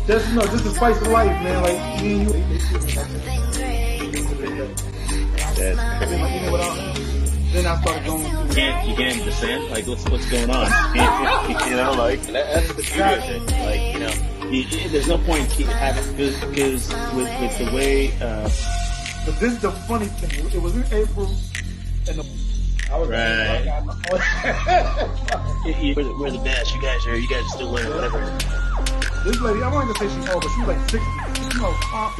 Just just the spice of life, man. Like me and you, That's then like crazy. even without him, then I started going through. You can't descend. Like, what's going on? Like that's the beauty of it. Exactly. Like, there's no point in having because with the way But this is the funny thing. It was in April, and I was like, bro, I right. got my. We're the best. You guys are still winning, Yeah. whatever. This lady, I'm not gonna say she's old, but she was like 60.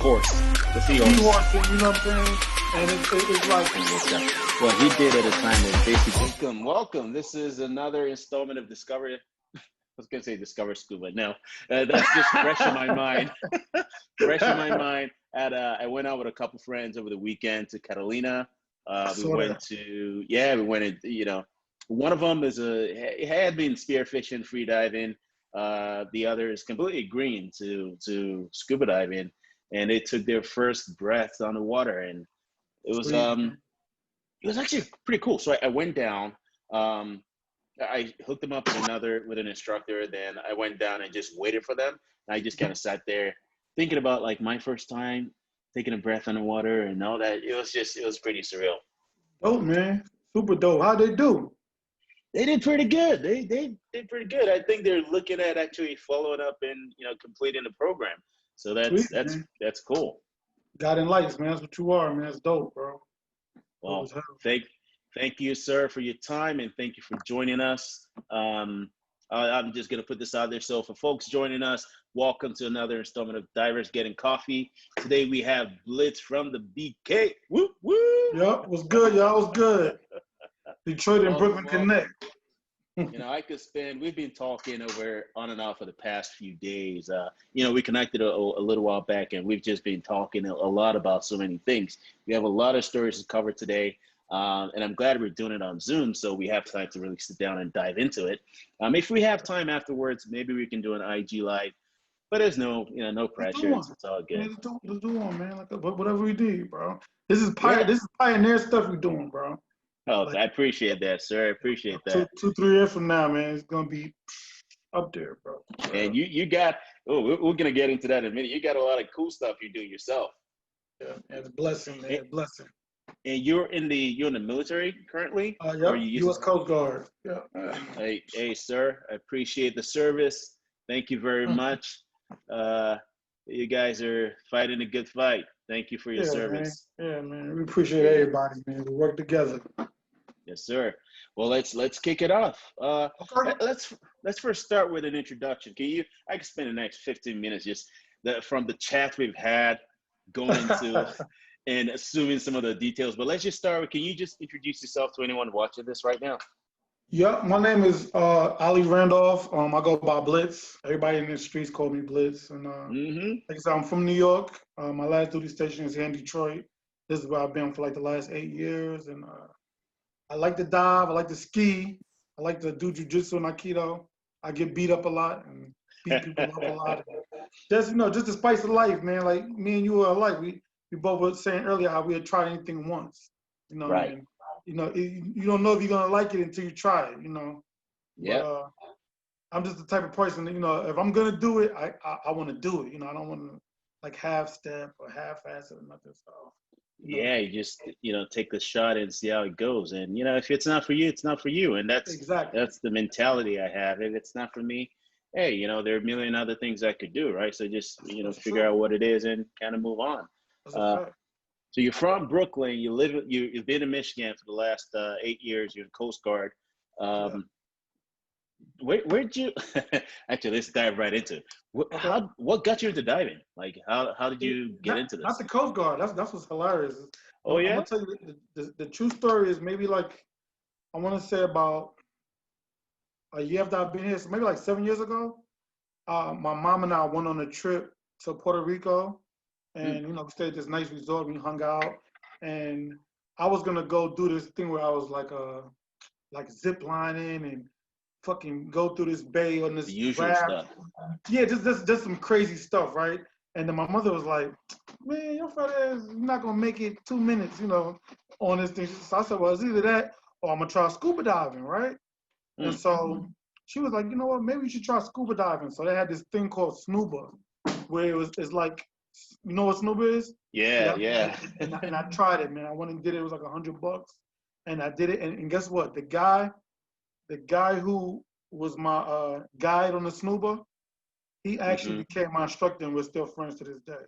Horse, the seahorse. Seahorse thing, you know what I'm saying? And it's like, Well, he did at a time when basically. Welcome. This is another installment of Discover. I was gonna say Discover Scuba. No, that's just fresh in my mind. Fresh in my mind. I went out with a couple friends over the weekend to Catalina. I We saw that. went to we went one of them had been spearfishing, free diving. The other is completely green to scuba diving, and they took their first breath on the water, and it was Sweet, man. it was actually pretty cool. So I went down. I hooked them up with an instructor. Then I went down and just waited for them. And I just kind of sat there thinking about like my first time taking a breath underwater and all that. It was pretty surreal. Dope, man. Super dope. How'd they do? They did pretty good. They did pretty good. I think they're looking at actually following up and completing the program. So Sweet, that's that's man. that's cool. Guiding lights, man. That's what you are, man. That's dope, bro. Dope as Well, hell. thank you, sir, for your time, and thank you for joining us. I'm just gonna put this out there. So for folks joining us, welcome to another installment of Divers Getting Coffee. Today we have Blitz from the BK. Woo woo! Yup, was good, y'all. Was good. Detroit and Welcome, Brooklyn welcome. Connect. We've been talking over on and off for the past few days. We connected a little while back, and we've just been talking a lot about so many things. We have a lot of stories to cover today, and I'm glad we're doing it on Zoom, so we have time to really sit down and dive into it. If we have time afterwards, maybe we can do an IG live, but there's no Let's do pressure. one. It's all Man, good. let's do one, man. Like whatever we need, bro. This is Yeah. this is pioneer stuff we doing, bro. Oh, Like I appreciate that, sir. I appreciate two, that. 3 years from now, man, it's gonna be up there, bro. And you got. Oh, we're gonna get into that in a minute. You got a lot of cool stuff you're doing yourself. Yeah, it's a blessing, man. It's a blessing. And you're in the military currently, or Yep. you used U.S. Coast Guard. Yeah. hey sir, I appreciate the service. Thank you very much. Uh, you guys are fighting a good fight. Thank you for your Yeah, man. service. Yeah, man. We appreciate Yeah, everybody, man. We work together. yes, sir. Well, let's kick it off. Okay. Let's first start with an introduction. I can spend the next 15 minutes just from the chat we've had going into and assuming some of the details. But let's just start with, can you just introduce yourself to anyone watching this right now? Yep. My name is Ali Randolph. I go by Blitz. Everybody in the streets call me Blitz. And Mm-hmm. like I said, I'm from New York. My last duty station is here in Detroit. This is where I've been for like the last 8 years. And I like to dive. I like to ski. I like to do jujitsu and aikido. I get beat up a lot and beat people up a lot. Just the spice of life, man. Like me and you are alike. We both were saying earlier how we had tried anything once. Right. And you don't know if you're gonna like it until you try it. But Yep. I'm just the type of person that if I'm gonna do it, I want to do it. I don't want to like half step or half ass it or nothing. So. Yeah, you just take the shot and see how it goes. And if it's not for you, it's not for you. And Exactly. that's the mentality I have. If it's not for me, hey, there are a million other things I could do, right? So just figure out what it is and kind of move on. That's a Uh, fact. so you're from Brooklyn. You've been in Michigan for the last 8 years. You're in Coast Guard. Yeah. Where'd you actually? Let's dive right into it. Okay. What got you into diving? Like how did you get into Not this? the Coast Guard. That's what's hilarious. Oh I'm yeah. gonna tell you the true story is maybe like I want to say about a year after I've been here, so maybe like 7 years ago. My mom and I went on a trip to Puerto Rico, Hmm. and we stayed at this nice resort. We hung out, and I was gonna go do this thing where I was like zip lining and fucking go through this bay on The this usual raft. stuff. Yeah, just some crazy stuff, right? And then my mother was like, "Man, your fat ass is not gonna make it 2 minutes, on this thing." So I said, "Well, it's either that or I'm gonna try scuba diving, right?" And Hmm. so she was like, "You know what? Maybe you should try scuba diving." So they had this thing called snuba, where it's like, you know what snuba is? Yeah, yeah. And I tried it, man. I went and did it. It was like $100, and I did it. And guess what? The guy who was my guide on the snuba, he actually Hmm. became my instructor, and we're still friends to this day.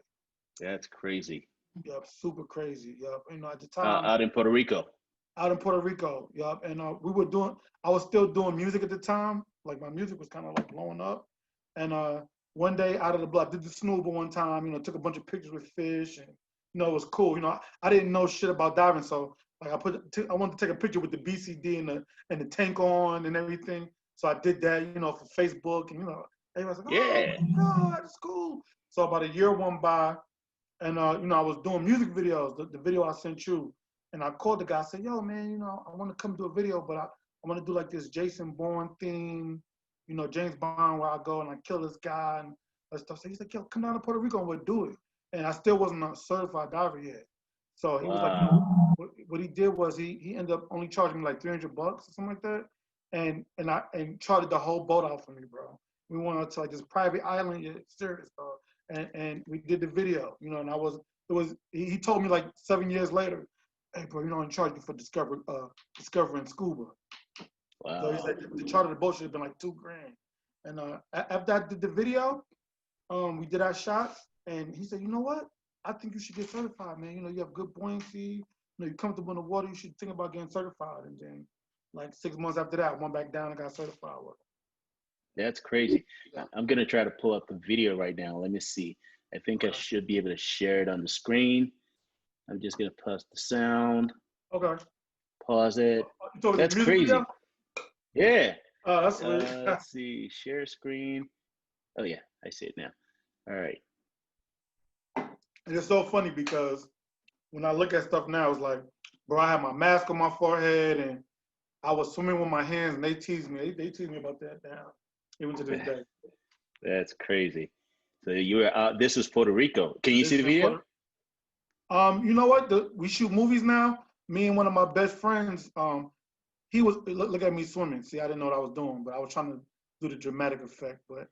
That's crazy. Yup, super crazy. Yup, you know, at the time, Out in Puerto Rico. out in Puerto Rico. Yup, and I was still doing music at the time. Like my music was kind of like blowing up. And one day out of the blue, I did the snuba one time. You know, took a bunch of pictures with fish, and you know, it was cool. You know, I didn't know shit about diving, so like I wanted to take a picture with the BCD and the tank on and everything. So I did that, you know, for Facebook, and you know, everybody's like, oh Yeah. my God, that's cool. So about a year went by, and you know, I was doing music videos, the video I sent you, and I called the guy. I said, "Yo, man, you know, I want to come do a video, but I want to do like this Jason Bourne theme, you know, James Bond, where I go and I kill this guy and that stuff." So he's like, "Yo, come down to Puerto Rico and we'll do it." And I still wasn't a certified diver yet, so he was like, "You Wow. know, what he did was he ended up only charging me like $300 or something like that, and chartered the whole boat out for me, bro. We went out to like this private island. Yeah, serious, bro. And we did the video, you know, and he told me like 7 years later, "Hey, bro, you know, I'm charging you for discovering scuba." So he Wow. said the charter of the boat should have been like $2,000. And after I did the video, we did our shots, and he said, "You know what? I think you should get certified, man. You know, you have good buoyancy. You know, you're comfortable in the water. You should think about getting certified." And then, like 6 months after that, I went back down and got certified with That's crazy. it. I'm gonna try to pull up the video right now. Let me see. I think I Okay. should be able to share it on the screen. I'm just gonna pause the sound, Okay. pause it. You told me the That's music video? crazy. Yeah. Oh, that's sweet. Let's see. Share screen. Oh yeah, I see it now. All right. And it's so funny because when I look at stuff now, it's like, bro, I had my mask on my forehead and I was swimming with my hands, and they teased me. They teased me about that now, even to this day. That's crazy. So you were this was Puerto Rico. Can you This see the is video? important. You know what? We shoot movies now. Me and one of my best friends, he was look at me swimming. See, I didn't know what I was doing, but I was trying to do the dramatic effect. But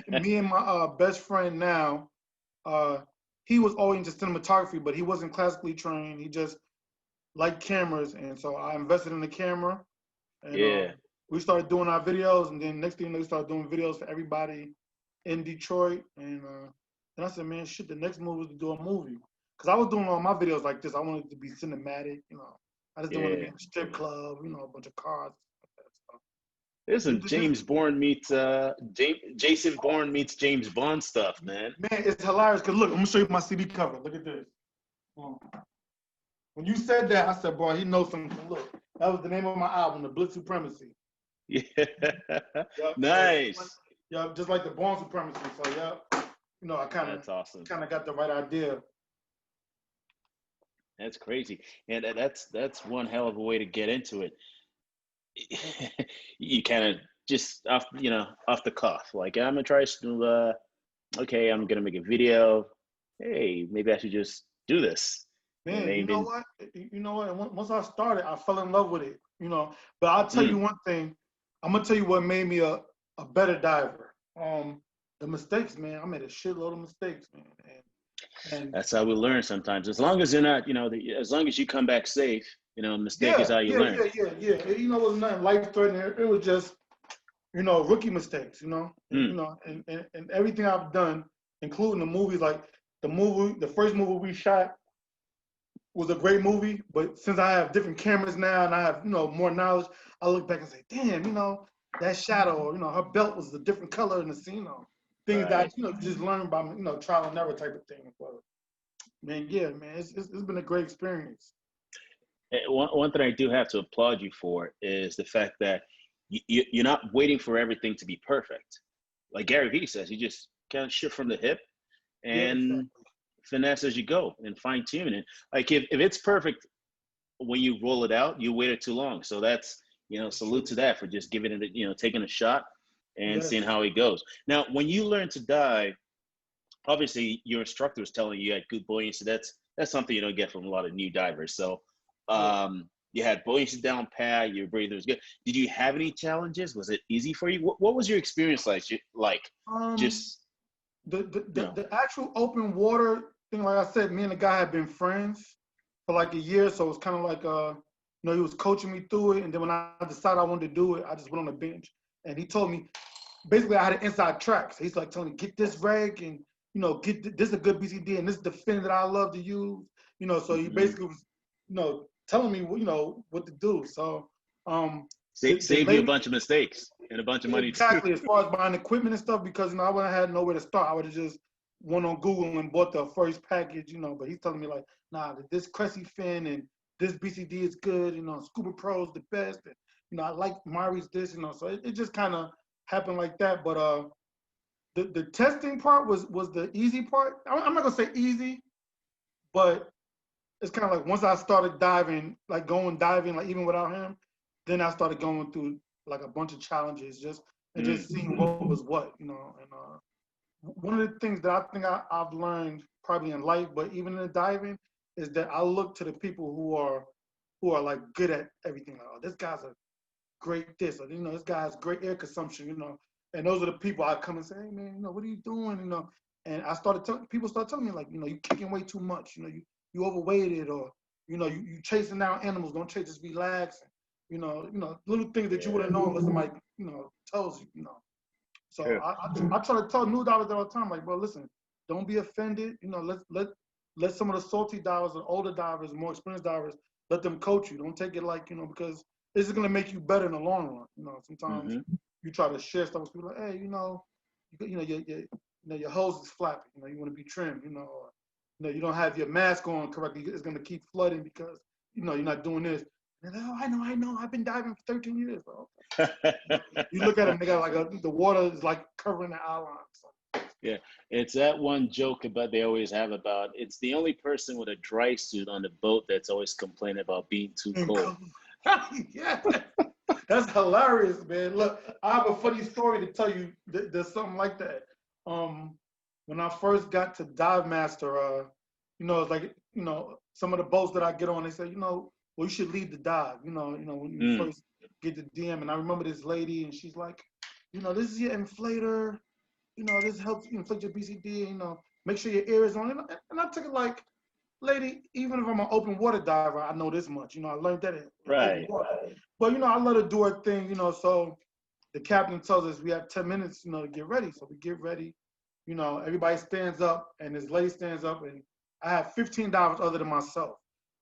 me and my best friend now, uh, he was always into cinematography, but he wasn't classically trained. He just liked cameras, and so I invested in the camera, and Yeah. we started doing our videos. And then next thing you know, we started doing videos for everybody in Detroit. And then I said, man, shit, the next move was to do a movie. Because I was doing all my videos like this. I wanted it to be cinematic, you know. I just didn't want to be Yeah. in a strip club, you know, a bunch of cars. There's So some James Bourne meets Jason Bourne meets James Bond stuff, man. man, it's hilarious. Because look, I'm going to show you my CD cover. Look at this. When you said that, I said, boy, he knows something. Look, that was the name of my album, The Blitz Supremacy. Yeah. Yep. Nice. So, yeah, just like the Born Supremacy. So yeah, you know, I That's awesome. kind of got the right idea. That's crazy. And that's one hell of a way to get into it. You kind of just off the cuff. Like I'm gonna try to okay, I'm gonna make a video. Hey, maybe I should just do this. And Man, they you know even what? You know what? And once I started, I fell in love with it. You know, but I'll tell you mm, one thing. I'm gonna tell you what made me a better diver. The mistakes, man. I made a shitload of mistakes, man. And that's how we learn sometimes. As long as you're not, as long as you come back safe, mistake is yeah, how you yeah, learn. yeah, yeah, yeah. You know, it was nothing life threatening. It was just, you know, rookie mistakes. You know, and Mm, you know, and everything I've done, including the movies, like the first movie we shot was a great movie, but since I have different cameras now and I have, you know, more knowledge, I look back and say, damn, you know, that shadow, you know, her belt was a different color in the scene. You know, things that, right. you know, you just learn by, you know, trial and error type of thing. But man, yeah, man, it's been a great experience. One thing I do have to applaud you for is the fact that you're not waiting for everything to be perfect. Like Gary Vee says, you just kind of shoot from the hip Yeah, and exactly. finesse as you go and fine tune it. Like if it's perfect when you roll it out, you waited too long. So that's, That's salute true. to that for just giving it, taking a shot and seeing Yes. how it goes. Now, when you learn to dive, obviously your instructor was telling you had good buoyancy. That's something you don't get from a lot of new divers. So Yeah. you had buoyancy down pat, your breathing was good. Did you have any challenges? Was it easy for you? What was your experience like? Um, Just No. The actual open water thing, like I said, me and the guy had been friends for like a year, so it was kind of like he was coaching me through it, and then when I decided I wanted to do it, I just went on the bench, and he told me basically I had an inside track. So he's like telling me, get this reg, and this is a good BCD, and this is the fin that I love to use. So he basically was, telling me, what to do. So the Save you a lady, bunch of mistakes and a bunch of money too. exactly, as far as buying equipment and stuff, because I wouldn't have had nowhere to start. I would have just went on Google and bought the first package, But he's telling me like, nah, this Cressy fin and this BCD is good, Scuba Pro is the best, and I like Mari's this, So it just kind of happened like that. But the testing part was the easy part. I'm not gonna say easy, but it's kind of like once I started diving, like going diving, like even without him, then I started going through like a bunch of challenges, just seeing what was what, And one of the things that I think I've learned probably in life, but even in the diving, is that I look to the people who are like good at everything. Like, oh, this guy's a great this, or this guy has great air consumption, And those are the people I come and say, hey man, what are you doing, And I started people start telling me like, you kicking way too much, you overweighted, or you chasing down animals, don't chase, just relax. Little things that you would have known unless somebody, tells you, So True. I try to tell new divers all the time, like, bro, listen, don't be offended. Let some of the salty divers, the older divers, more experienced divers, let them coach you. Don't take it like, because this is gonna make you better in the long run. Sometimes you try to share stuff with people like, hey, your hose is flapping. You want to be trimmed. Or, you don't have your mask on correctly. It's gonna keep flooding because you're not doing this. And they're like, oh, I know. I've been diving for 13 years. Bro. You look at them, they got like the water is like covering the outline. So. Yeah, it's that one joke about they always have about it's the only person with a dry suit on the boat that's always complaining about being too cold. Yeah, that's hilarious, man. Look, I have a funny story to tell you. There's something like that. When I first got to Dive Master, it's like some of the boats that I get on, they say, well, you should lead the dive. When you first get the DM, and I remember this lady, and she's like, this is your inflator. This helps you inflate your BCD. Make sure your air is on. And I took it like, lady, even if I'm an open water diver, I know this much. I learned that in open water. But I let her do her thing. So the captain tells us we have 10 minutes, to get ready. So we get ready. Everybody stands up, and this lady stands up, and I have 15 divers other than myself.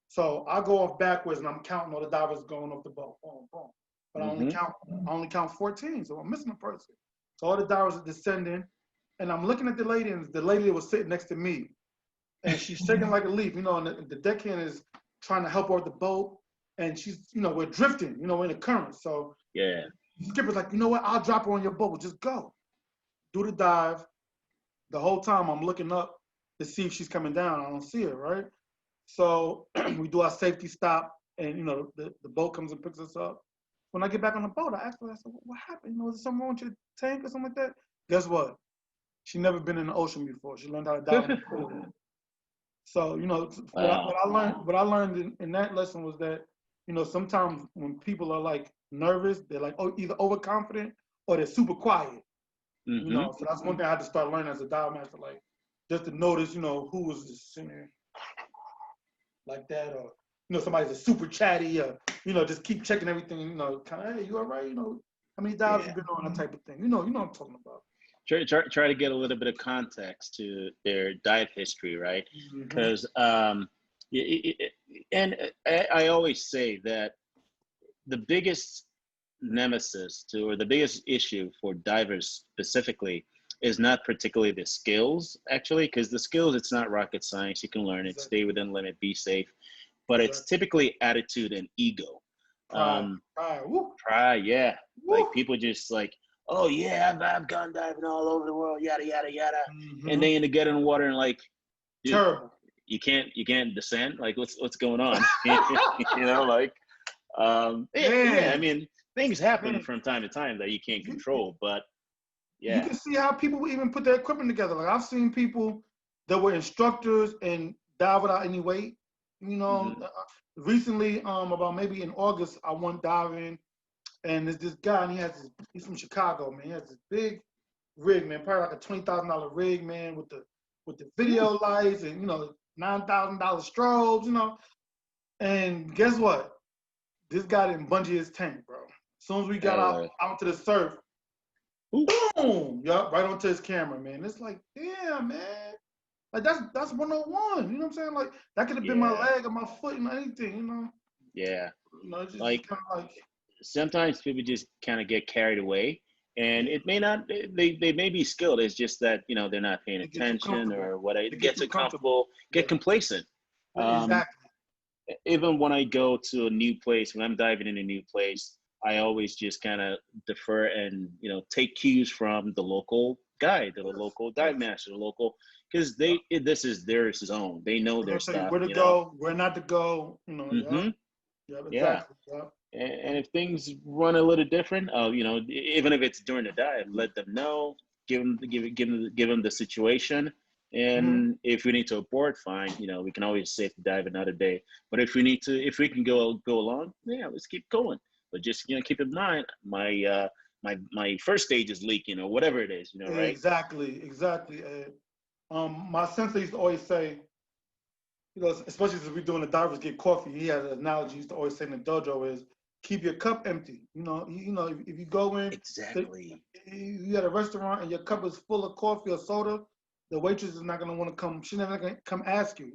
So I go off backwards, and I'm counting all the divers going off the boat. Boom, boom. But I only count 14, so I'm missing a person. So all the divers are descending, and I'm looking at the lady, and the lady that was sitting next to me, and she's shaking like a leaf, and the deckhand is trying to help her with the boat, and she's, we're drifting, we're in the current. So yeah, the skipper's like, you know what, I'll drop her on your boat, we'll just go. Do the dive. The whole time I'm looking up to see if she's coming down. I don't see her, right? So we do our safety stop, and the boat comes and picks us up. When I get back on the boat, I asked her, I said, what happened? Is there something wrong with your tank or something like that? Guess what? She never been in the ocean before. She learned how to dive in the pool. So, wow. what I learned in that lesson was that, sometimes when people are like nervous, they're like either overconfident or they're super quiet. So that's one thing I had to start learning as a dive master, like just to notice, who was just sitting there like that, or somebody's a super chatty, or just keep checking everything, kind of, hey, you all right? How many dives you been on, that type of thing. You know what I'm talking about. Try to get a little bit of context to their dive history, right? Because and I always say that the biggest nemesis or the biggest issue for divers specifically is not particularly the skills, actually, because the skills, it's not rocket science. You can learn it, stay within limit, be safe. But it's typically attitude and ego. Pride, yeah. Woo. Like people just like, oh yeah, I've gone diving all over the world, yada yada yada, and then you get in the water and like, dude, terrible. You can't descend. Like what's going on? Like, yeah. I mean, things happen from time to time that you can't control, but yeah. You can see how people even put their equipment together. Like I've seen people that were instructors and dive without any weight. Recently, about maybe in August, I went diving, and there's this guy, and he's from Chicago, man. He has this big rig, man. Probably like a $20,000 rig, man, with the video lights and $9,000 strobes, And guess what? This guy didn't bungee his tank, bro. As soon as we got out to the surf, boom, yup, right onto his camera, man. It's like, damn, man. Like that's 101. You know what I'm saying? Like that could have been my leg or my foot and anything. Yeah. It's just Like kind of like sometimes people just kind of get carried away, and it may not. They may be skilled. It's just that they're not paying they get too attention comfortable. or what. They Get too too comfortable, get complacent. Exactly. Even when I go to a new place, when I'm diving in a new place, I always just kind of defer and take cues from the local guide, the local dive master, the local, because this is their zone. They know They're their gonna tell you stuff. where to go, where not to go. Mm-hmm. Yeah, Yeah. exactly. Yeah. And if things run a little different, even if it's during the dive, let them know, give them the situation. Mm-hmm. And if we need to abort, fine. We can always save the dive another day. But if we can go along, yeah, let's keep going. But just keep in mind, my first stage is leaking or whatever it is, right? Exactly. My sensei used to always say, especially since we're doing the divers get coffee, he had an analogy he used to always say in the dojo is keep your cup empty. If you go in, Exactly. you at a restaurant and your cup is full of coffee or soda, the waitress is not gonna want to come. She's not gonna come ask you.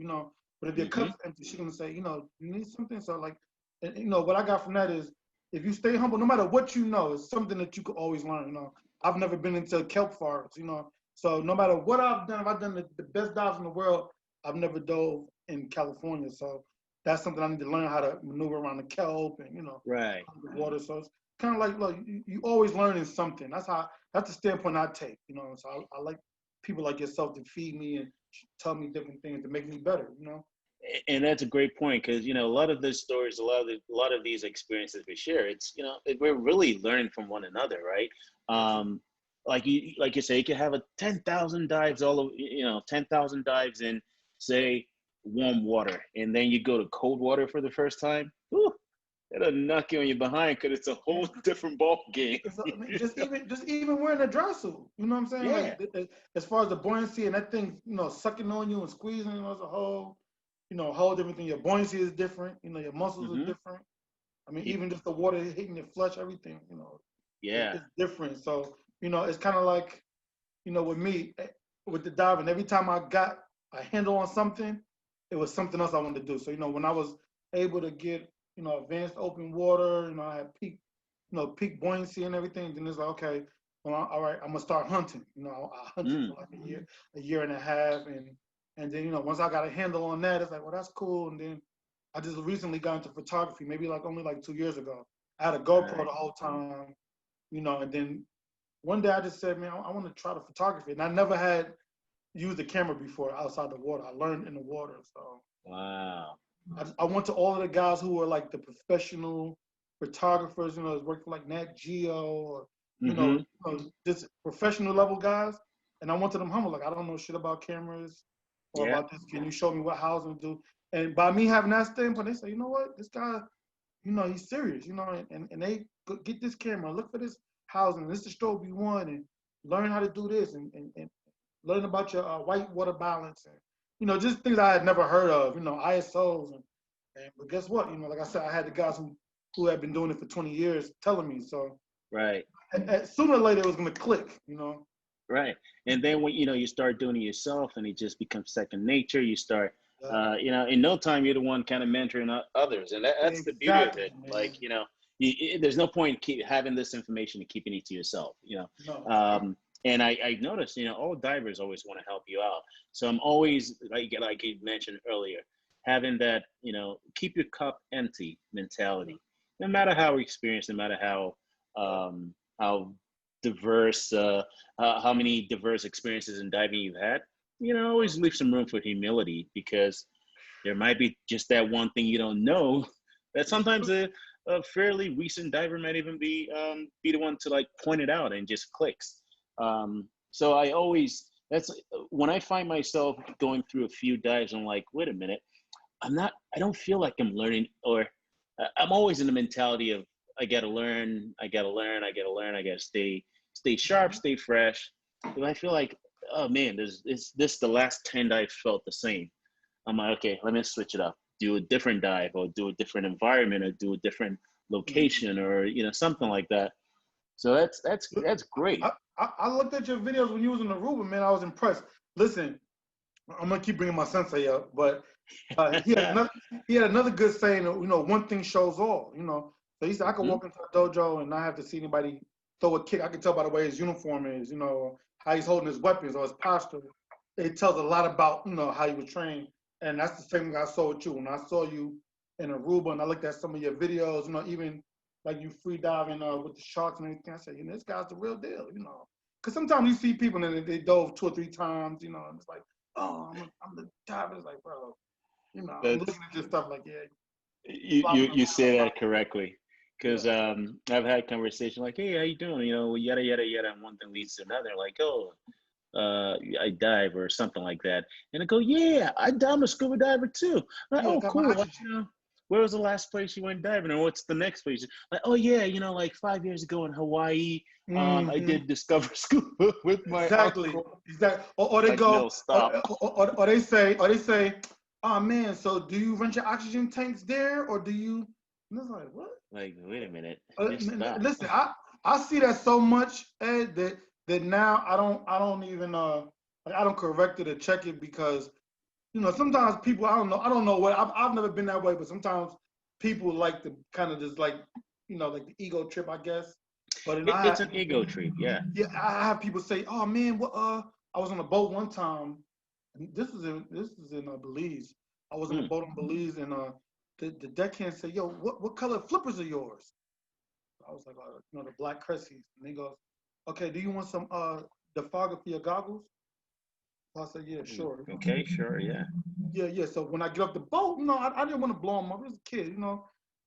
But if your cup's empty, she's gonna say, you need something. So like, what I got from that is if you stay humble, no matter what it's something that you could always learn. I've never been into kelp forests. So no matter what I've done, if I've done the best dives in the world, I've never dove in California. So that's something I need to learn how to maneuver around the kelp and Right. the water. So it's kind of like, look, you always learning something. That's the standpoint I take. So I like people like yourself to feed me and tell me different things to make me better. And that's a great point because a lot of these stories, a lot of these experiences we share, it's we're really learning from one another, right? Like you say, you could have 10,000 dives all over, 10,000 dives in, say, warm water, and then you go to cold water for the first time. Whew, it'll knock you on your behind because it's a whole different ball game. Just even wearing a dry suit, you know what I'm saying? Yeah. Like as far as the buoyancy and that thing, sucking on you and squeezing, as a whole different thing. Your buoyancy is different, your muscles are different. I mean, even just the water hitting your flesh, everything, Yeah. it's different. So, it's kind of like, with me, with the diving, every time I got a handle on something, it was something else I wanted to do. So, when I was able to get, advanced open water, I had peak buoyancy and everything, then it's like, okay, well, all right, I'm gonna start hunting. I hunted for like a year and a half, and then once I got a handle on that, it's like, well, that's cool. And then I just recently got into photography, maybe only 2 years ago. I had a GoPro the whole time, and then one day I just said, man, I want to try the photography, and I never had used a camera before outside the water. I learned in the water, so Wow. I went to all of the guys who were like the professional photographers, worked for like Nat Geo or just professional level guys. And I went to them humble, like I don't know shit about cameras or about this. Can you show me what housing do? And by me having that standpoint, they say, you know what, this guy, he's serious, and they get this camera, look for this housing, this is the strobe you want, and learn how to do this, and learn about your white water balance, and just things I had never heard of, ISOs, but guess what, like I said, I had the guys who had been doing it for 20 years telling me, so Right. and sooner or later it was gonna click, Right. And then when you start doing it yourself and it just becomes second nature, you start in no time you're the one kind of mentoring others. And that's the beauty of it. Man. Like, there's no point keep having this information and keeping it to yourself, No. And I noticed, all divers always want to help you out. So I'm always like you mentioned earlier, having that, keep your cup empty mentality, no matter how experienced, no matter how diverse, how many diverse experiences in diving you've had, always leave some room for humility because there might be just that one thing you don't know that sometimes a fairly recent diver might even be the one to like point it out and just clicks. So that's when I find myself going through a few dives, I'm like, wait a minute, I don't feel like I'm learning, or I'm always in the mentality of I gotta learn, I gotta stay sharp, stay fresh. If I feel like, oh man, this the last 10 dives felt the same. I'm like, okay, let me switch it up. Do a different dive, or do a different environment, or do a different Mhm. location, or something like that. So that's great. I looked at your videos when you was in Aruba, man. I was impressed. Listen, I'm gonna keep bringing my sensei up, but he had another good saying. One thing shows all. So he said I could Hmm. walk into a dojo and not have to see anybody throw a kick. I could tell by the way his uniform is. How he's holding his weapons or his posture. It tells a lot about how you were trained, and that's the same thing I saw with you. When I saw you in Aruba and I looked at some of your videos, even like you free diving with the sharks and everything, I said, this guy's the real deal. Because sometimes you see people and they dove 2 or 3 times, and it's like, oh, I'm the diver. It's like, bro, I'm That's looking at this stuff like, yeah, you flopping you say around. that correctly, Yeah, because I've had conversation like, hey, how you doing? Yada yada yada, and one thing leads to another. Like, oh, I dive or something like that, and I go, yeah, I'm a scuba diver too. Like, yeah, I oh, got my cool. Like, oxygen. where was the last place you went diving, or what's the next place? Like, oh yeah, like 5 years ago in Hawaii, I Hmm. did discover scuba with my Exactly, uncle. exactly. Or they Like, go, no, stop. or they say, oh man, so do you rent your oxygen tanks there, or do you? And it's like, what? Like, wait a minute, just stop. Listen, I see that so much, Ed, that now I don't even like, I don't correct it or check it because sometimes people I don't know what I've never been that way, but sometimes people like to kind of just like like the ego trip, I guess. But then It's an ego trip, yeah. yeah, I have people say, oh man, what I was on a boat one time. This is in Belize. I was on a Mm. boat in Belize, and the deckhand said, yo, what color flippers are yours? I was like, the black Cressies. And he goes, okay, do you want some defogger for your goggles? So I said, yeah, sure. Okay, sure, yeah. Yeah, yeah. So when I get off the boat, I didn't want to blow him up. I was a kid.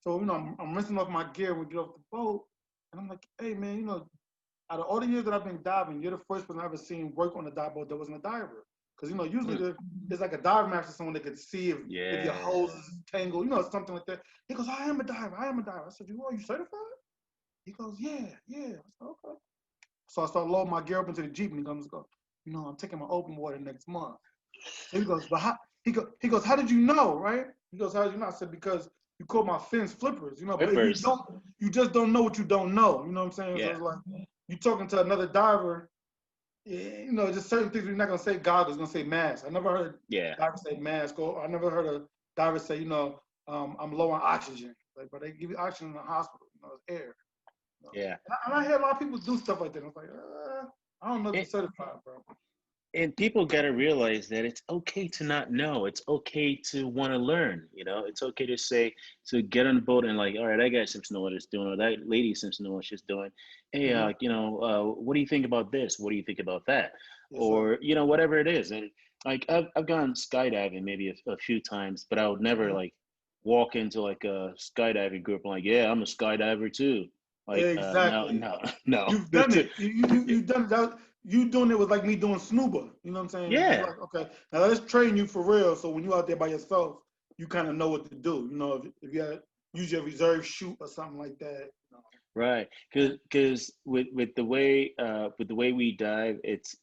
So I'm rinsing off my gear when we get off the boat, and I'm like, hey man, out of all the years that I've been diving, you're the first person I've ever seen work on a dive boat that wasn't a diver. Because usually Mm. there's like a dive master, someone that could see if your hose Yeah. is tangled, something like that. He goes, I am a diver. I am a diver. I said, are you certified? He goes, yeah, yeah. I said, okay. So I started loading my gear up into the Jeep, and he goes, I'm taking my open water next month. So he goes, but how? He goes, how did you know, right? He goes, how did you know? I said, because you caught my fins flippers, But if you Whippers. don't, you just don't know what you don't know. You know what I'm saying? So Yeah. it's like you talking to another diver. Just certain things you're not gonna say. Goggles, gonna say mask. I never heard Yeah. divers say mask, or I never heard a diver say, I'm low on oxygen. Like, but they give you oxygen in the hospital. It's air. Yeah. And I hear a lot of people do stuff like that. I was like, I don't know if you're And, certified, bro. and people got to realize that it's okay to not know. It's okay to want to learn. It's okay to say, to get on the boat and like, all right, that guy seems to know what it's doing, or that lady seems to know what she's doing. Hey, Mm-hmm. what do you think about this? What do you think about that? Yes, sir. Or, whatever it is. And like, I've gone skydiving maybe a few times, but I would never Mm-hmm. like walk into like a skydiving group and like, yeah, I'm a skydiver too. Like, no, Exactly. no, no. You've done it. You've done that. You doing it was like me doing snuba. You know what I'm saying? It's Yeah. like, okay, now let's train you for real. So when you're out there by yourself, you kind of know what to do. If you use your reserve chute or something like that. Right, because with the way we dive, it's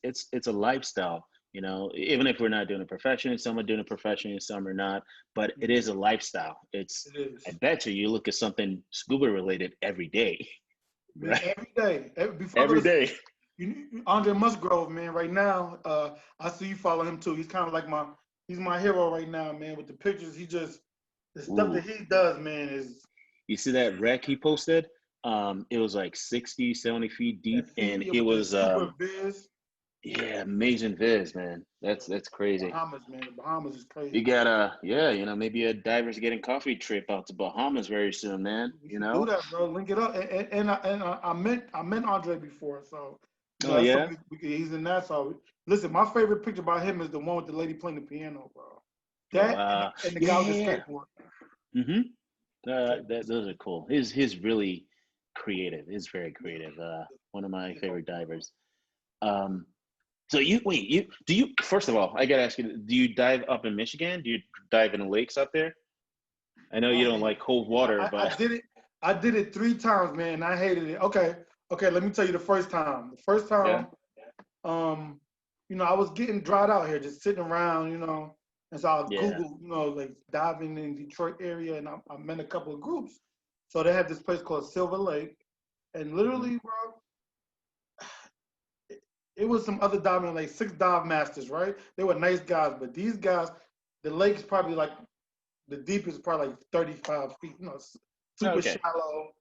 a lifestyle. Even if we're not doing it professionally, some are doing it professionally, some are not. But it is a lifestyle. It is. I bet you look at something scuba related every day, Man, right? every day. Before I go Every to sleep, day. Andre Musgrove, man, right now, I see you follow him too. He's kind of like he's my hero right now, man, with the pictures. The stuff that Ooh, he does, man, is you see that wreck he posted? It was like 60, 70 feet that deep, feet, and yeah, it with the was super viz. yeah, amazing viz, man. That's crazy. Bahamas, man. The Bahamas is You crazy. gotta, yeah, maybe a diver's getting coffee trip out to Bahamas very soon, man. We should do that, bro. Link it up. I met Andre before, so Oh that's yeah. something he's in that. So listen, my favorite picture by him is the one with the lady playing the piano, bro. That Wow. and the Yeah, guy with the yeah, skateboard. yeah. Mm-hmm. Okay. Those are cool. His really creative. He's very creative. One of my favorite divers. Um, so you do you first of all, I gotta ask you, do you dive up in Michigan? Do you dive in the lakes up there? I know you Oh don't man, like cold water, I but did it. I did it 3 times, man. And I hated it. Okay, let me tell you the first time. The first yeah. time I was getting dried out here, just sitting around, and so I Yeah. Googled, like diving in Detroit area, and I met a couple of groups. So they had this place called Silver Lake, and Hmm. literally, bro, it was some other diving, like 6 dive masters, right? They were nice guys, but these guys, the lake's probably like the deepest, is probably like 35 feet, super Okay. shallow,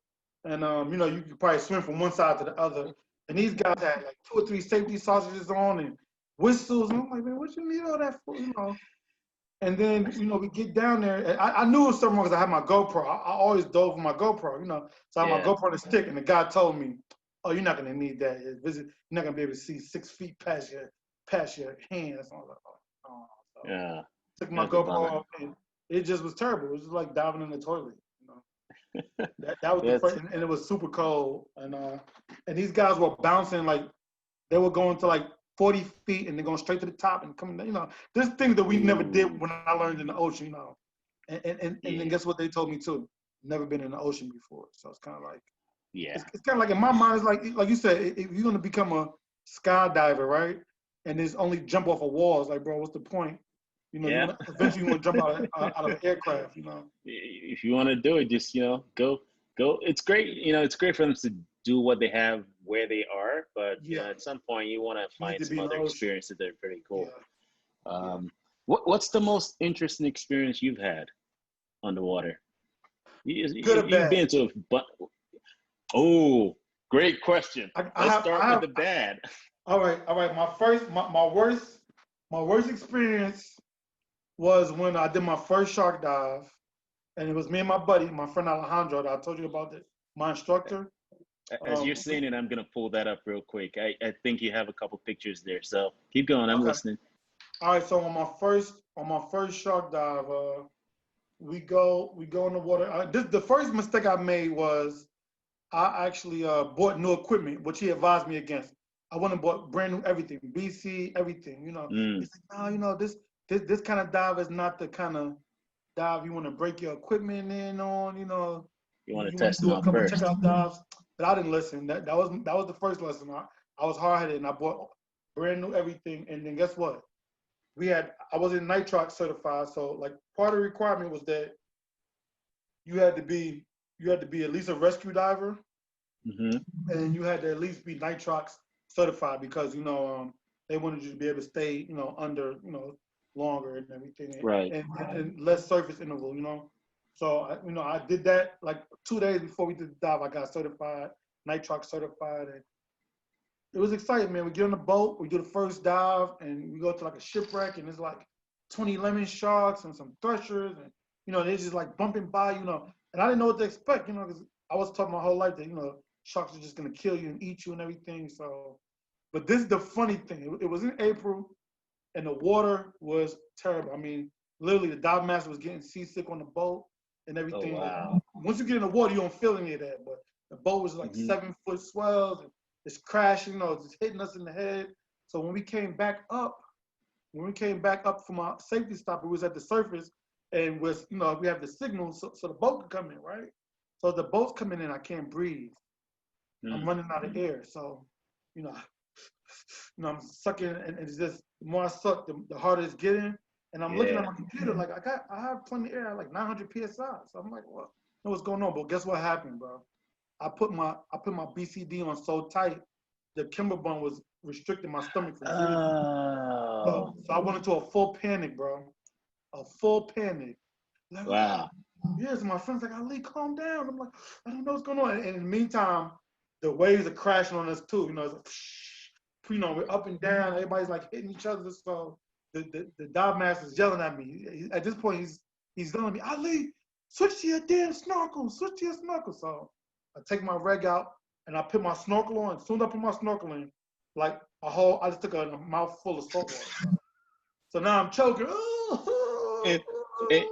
and you could probably swim from one side to the other. And these guys had like 2 or 3 safety sausages on and whistles, and I'm like, man, what you need all that for? And then, we get down there. And I knew it was something wrong because I had my GoPro. I always dove with my GoPro. So I had my Yeah. GoPro on the stick, and the guy told me, "Oh, you're not gonna need that. You're not gonna be able to see 6 feet past your hands." I was like, "Oh." So Yeah. took my That's a GoPro bummer. off, and it just was terrible. It was just like diving in the toilet. That was the That's first, and it was super cold, and these guys were bouncing like they were going to like 40 feet, and they're going straight to the top and coming. There's things that we never did ooh. when I learned in the ocean. And then Yeah. guess what they told me too? Never been in the ocean before, so it's kind of like Yeah. it's kind of like in my mind, it's like you said, if you're gonna become a skydiver, right? And there's only jump off a wall. It's like, bro, what's the point? You Yeah. want to eventually you want to jump out of an aircraft. If you want to do it, just go. It's great. It's great for them to do what they have where they are, but Yeah, at some point you want to you need find to some be in the other ocean. experiences that are pretty Yeah, cool. yeah. What's the most interesting experience you've had underwater? Good or You've bad? been to a but. Oh, great question. I, I Let's have, I start with have. the bad. All right. My worst experience was when I did my first shark dive, and it was me and my buddy, my friend Alejandro, that I told you about this. My instructor. As you're We, saying it, I'm gonna pull that up real quick. I think you have a couple pictures there, so keep going. I'm okay. listening. All right. So on my first shark dive, we go in the water. The first mistake I made was I actually bought new equipment, which he advised me against. I went and bought brand new everything, BC, everything. Mm, He said, no, this kind of dive is not the kind of dive you want to break your equipment in on. you want to You want test to them do a out couple first. checkout dives, but I didn't listen. That was the first lesson. I was hard headed, and I bought brand new everything. And then guess what? I was in nitrox certified, so like part of the requirement was that you had to be you had to be at least a rescue diver, Hmm. and you had to at least be nitrox certified because they wanted you to be able to stay under longer and everything, Right. and less surface interval. So I did that like 2 days before we did the dive. I got certified, nitrox certified, and it was exciting, man. We get on the boat, we do the first dive, and we go to like a shipwreck, and there's like 20 lemon sharks and some threshers, and they're just like bumping by. And I didn't know what to expect, because I was taught my whole life that sharks are just gonna kill you and eat you and everything. So, but this is the funny thing. It was in April, and the water was terrible. I mean, literally, the dive master was getting seasick on the boat and Oh everything. wow. Once you get in the water, you don't feel any of that. But the boat was like Hmm. 7 foot swells, and it's crashing, it's just hitting us in the head. So when we came back up from our safety stop, it was at the surface, and we have the signal, so the boat could come in, right? So the boat's coming in, I can't breathe. I'm Mm. running out of air. So, you know, I'm sucking, and it's just the more I suck, the harder it's getting. And I'm looking at Yeah. my computer like I have plenty of air, like 900 psi. So I'm like, what? What's going on? But guess what happened, bro? I put my BCD on so tight, the kimber was restricting my stomach from breathing. So, Oh so I went into a full panic, bro. A full panic. Like, oh, wow. yes. My friend's like, Ali, calm down. I'm like, I don't know what's going on. And in the meantime, the waves are crashing on us too. It's like, we're up and down. Everybody's like hitting each other. So the dive master's yelling at me. At this point, he's yelling at me, Ali, switch to your damn snorkel. Switch to your snorkel. So I take my reg out and I put my snorkel on. As soon as I put my snorkel in, like I just took a mouthful of salt water. So now I'm choking. And, and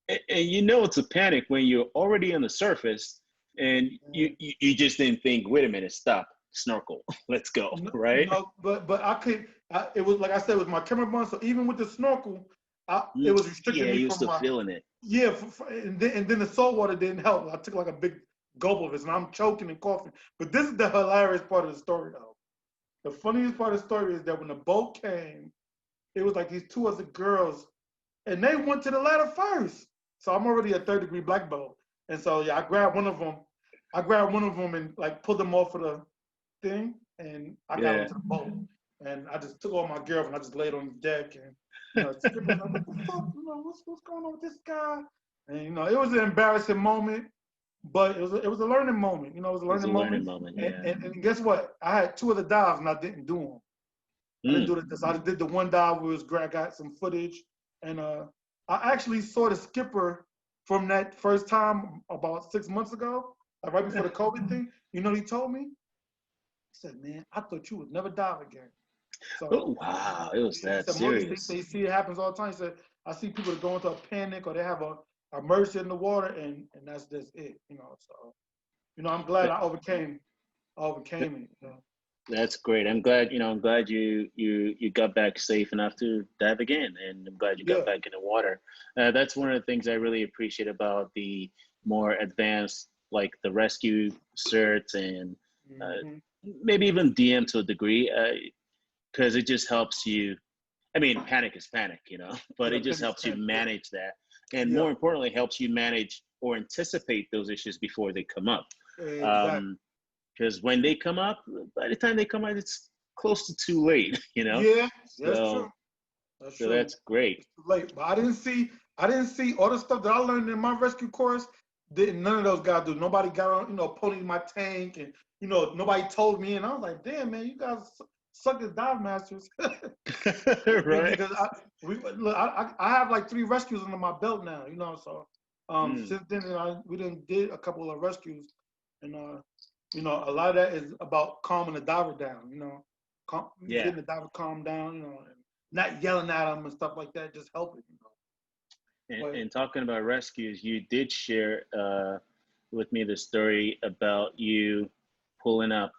and it's a panic when you're already on the surface and you just didn't think, wait a minute, stop, snorkel, let's go, No, right? no, but I could. It was like I said, it was my camera bun. So even with the snorkel, it Mm, was restricting yeah, me you're from still my. feeling it. Yeah, and then the salt water didn't help. I took like a big gulp of it, and I'm choking and coughing. But this is the hilarious part of the story, though. the funniest part of the story is that when the boat came, it was like these two other girls, and they went to the ladder first. So I'm already a third-degree black belt, and so yeah, I grabbed one of them. I grabbed one of them and like pulled them off of the thing, and I got Yeah. onto the boat, and I just took all my gear off and I just laid on the deck, and Skip was like, "What the fuck? What's going on with this guy?" And it was an embarrassing moment, but it was a learning moment. It was a It's a learning learning moment, moment. and, Yeah. and, and guess what? I had two of the dives and I didn't do them. I didn't Mm. do this. I did the one dive where I got some footage, and I actually saw the skipper from that first time about 6 months ago, like right before the COVID thing. You know what he told me? He said, "Man, I thought you would never dive again." So Oh wow, it was he that said, "Maurice, serious. they see it happens all the time." He said, "I see people that go into a panic or they have a mercy in the water, and that's just it." So I'm glad That, I overcame it. that's great. I'm glad, I'm glad you got back safe enough to dive again, and I'm glad you got Yeah. back in the water. That's one of the things I really appreciate about the more advanced, like the rescue certs and Mm-hmm. maybe even DM to a degree, because it just helps you. I mean, panic is panic, but Yeah, it just helps you panic. Yeah. manage that, and Yeah. more importantly, helps you manage or anticipate those issues before they come up. Exactly. Because when they come up, by the time they come out, it's close to too late, Yeah, that's true. So, That's so true. that's great. It's too late. But I didn't see all the stuff that I learned in my rescue course. Didn't none of those guys do. Nobody got on, ponying my tank, and nobody told me. And I was like, damn, man, you guys suck as dive masters. Right. Because I have like 3 rescues under my belt now. So Mm. since then we did a couple of rescues, and a lot of that is about calming the diver down. Yeah. Getting the diver calm down. And not yelling at them and stuff like that, just helping. But And talking about rescues, you did share with me the story about you pulling up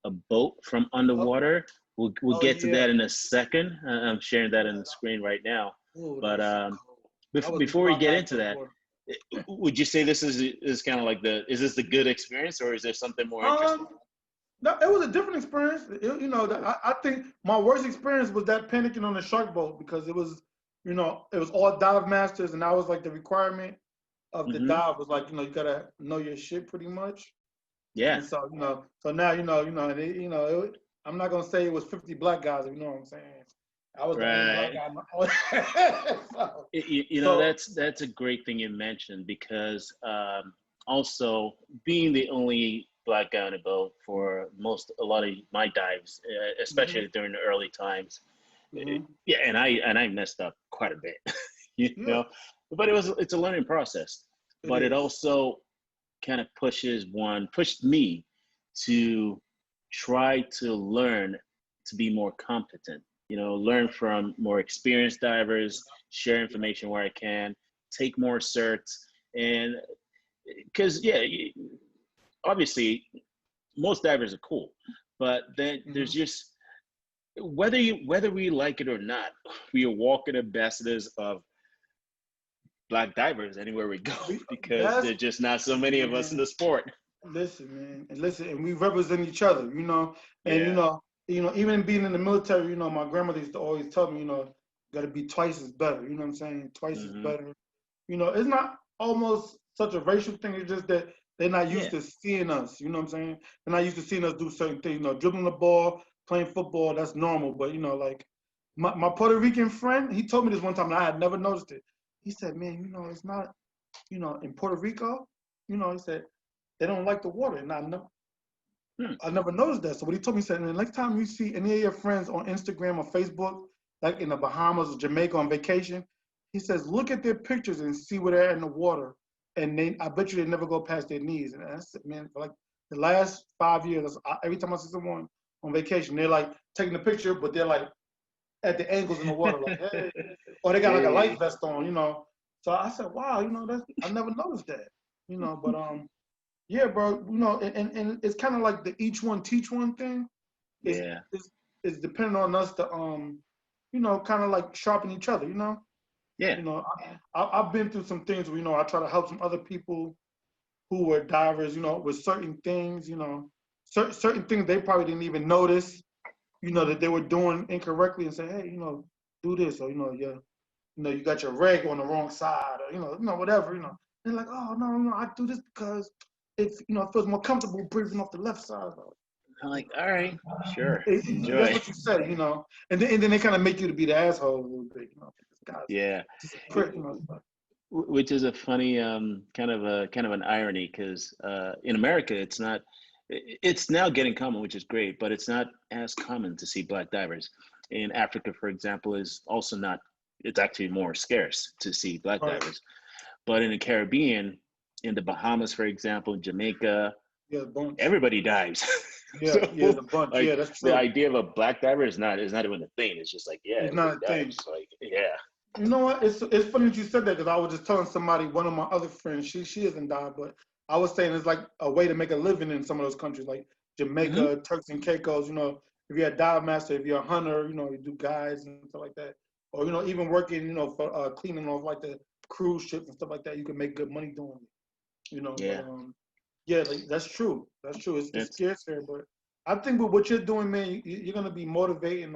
a boat from oh, underwater. We'll oh get to yeah, that in a second. I'm sharing that yeah. on the screen right now. That But was so cool. That was before before we I get got into into the that, water. would you say this is kind of like is this the good experience, or is there something more interesting? Um, no, it was a different experience. I think my worst experience was that panicking on the shark boat because it was all dive masters, and that was like the requirement of the Hmm. dive was like, you gotta know your shit pretty much. Yeah. And so, so now, I'm not gonna say it was 50 black guys, if you know what I'm saying. I was the only black Right. guy. So, That's a great thing you mentioned, because also being the only black guy on a boat for a lot of my dives, mhm, especially during the early times. mhm, Yeah, and I messed up quite a bit, you yeah, know, but it's a learning process. it But it is. also kind of pushed me to try to learn to be more competent, learn from more experienced divers, share Yeah. information where I can, take more certs. And because, yeah, obviously most divers are cool, but then there's Mhm. just, whether we like it or not, we are walking ambassadors of black divers anywhere we go, because That's there's just not so many of us in man. the sport. Listen, man, and listen, and we represent each other, and Yeah. even being in the military, my grandmother used to always tell me, got to be twice as better. You know what I'm saying? Twice as Hmm. better. It's not almost such a racial thing. It's just that they're not used Yeah. to seeing us. You know what I'm saying? They're not used to seeing us do certain things. Dribbling the ball, playing football, that's normal. But like my Puerto Rican friend, he told me this one time, and I had never noticed it. He said, "Man, it's not, in Puerto Rico, he said." They don't like the water. And Hmm. I never noticed that. So what he told me, he said, the next time you see any of your friends on Instagram or Facebook, like in the Bahamas or Jamaica on vacation, he says, look at their pictures and see where they're in the water. And I bet you they never go past their knees. And I said, man, for like the last 5 years, every time I see someone on vacation, they're like taking the picture, but they're like at the ankles in the water, like, hey, or they got like a Yeah. life vest on. So I said, wow, I never noticed that, but yeah, bro. And it's kind of like the each one teach one thing. It's Yeah. it's it's depending on us to kind of like sharpen each other. Yeah. I've been through some things where I try to help some other people who were divers. With certain things. Certain things they probably didn't even notice. that they were doing incorrectly and say, hey, do this, or you got your reg on the wrong side, or whatever, They're like, oh no, I do this because it feels more comfortable breathing off the left side. I'm like, all right, sure, That's enjoy. what you say, and then they kind of make you to be the asshole a little bit, This guy's Yeah, just a prick, which is a funny kind of an irony because in America it's now getting common, which is great, but it's not as common to see black divers. In Africa, for example, is also not. It's actually more scarce to see black Right. divers. But in the Caribbean, in the Bahamas, for example, Jamaica, Yeah, bunch. everybody dives. Yeah, So yeah, the bunch. like Yeah, that's the true. idea of a black diver is not even a thing. It's just like, yeah, It's not everybody a thing. dives. Like, yeah. You know what? It's funny that you said that because I was just telling somebody, one of my other friends, she isn't dive, but I was saying it's like a way to make a living in some of those countries, like Hmm. Jamaica, Turks and Caicos. If you're a dive master, if you're a hunter, you do guides and stuff like that, or even working, for cleaning off like the cruise ships and stuff like that, you can make good money doing it. But Yeah. yeah, like, that's true. That's true. It's It's scarce here, but I think with what you're doing, man, you're gonna be motivating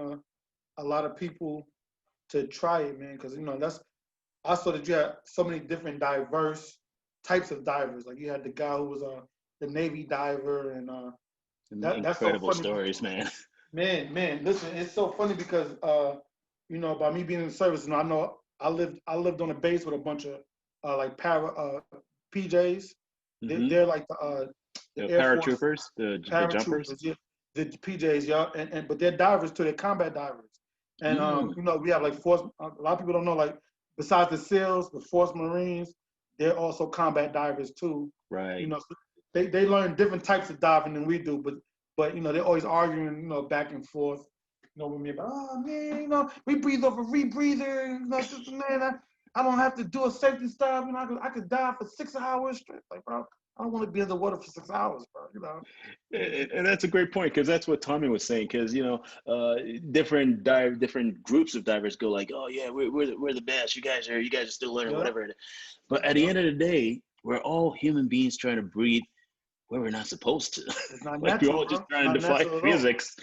a lot of people to try it, man, because that's I saw that you had so many different diverse types of divers. Like you had the guy who was the Navy diver, and that's so incredible funny. stories, man. Man, listen, it's so funny because by me being in the service, I know I lived on a base with a bunch of like PJs. Hmm. They're like the The Air Force paratroopers, the jumpers. paratroopers, yeah, the PJs, yeah, and but they're divers too. They're combat divers, and Mm, we have like force. A lot of people don't know, like besides the SEALs, the Force Marines, they're also combat divers too. right. So they learn different types of diving than we do, but they're always arguing, back and forth, with me about, oh man, we breathe off a rebreather, man, I don't have to do a safety stop, I could dive for 6 hours straight, like bro. I don't want to be in the water for 6 hours, bro. And that's a great point because that's what Tommy was saying. Because different groups of divers go like, "Oh yeah, we're the best. You guys are still learning, Yeah, whatever." But at the yeah. end of the day, we're all human beings trying to breathe where we're not supposed to. It's not Like we're natural, all bro. just It's trying not to defy natural at all. physics,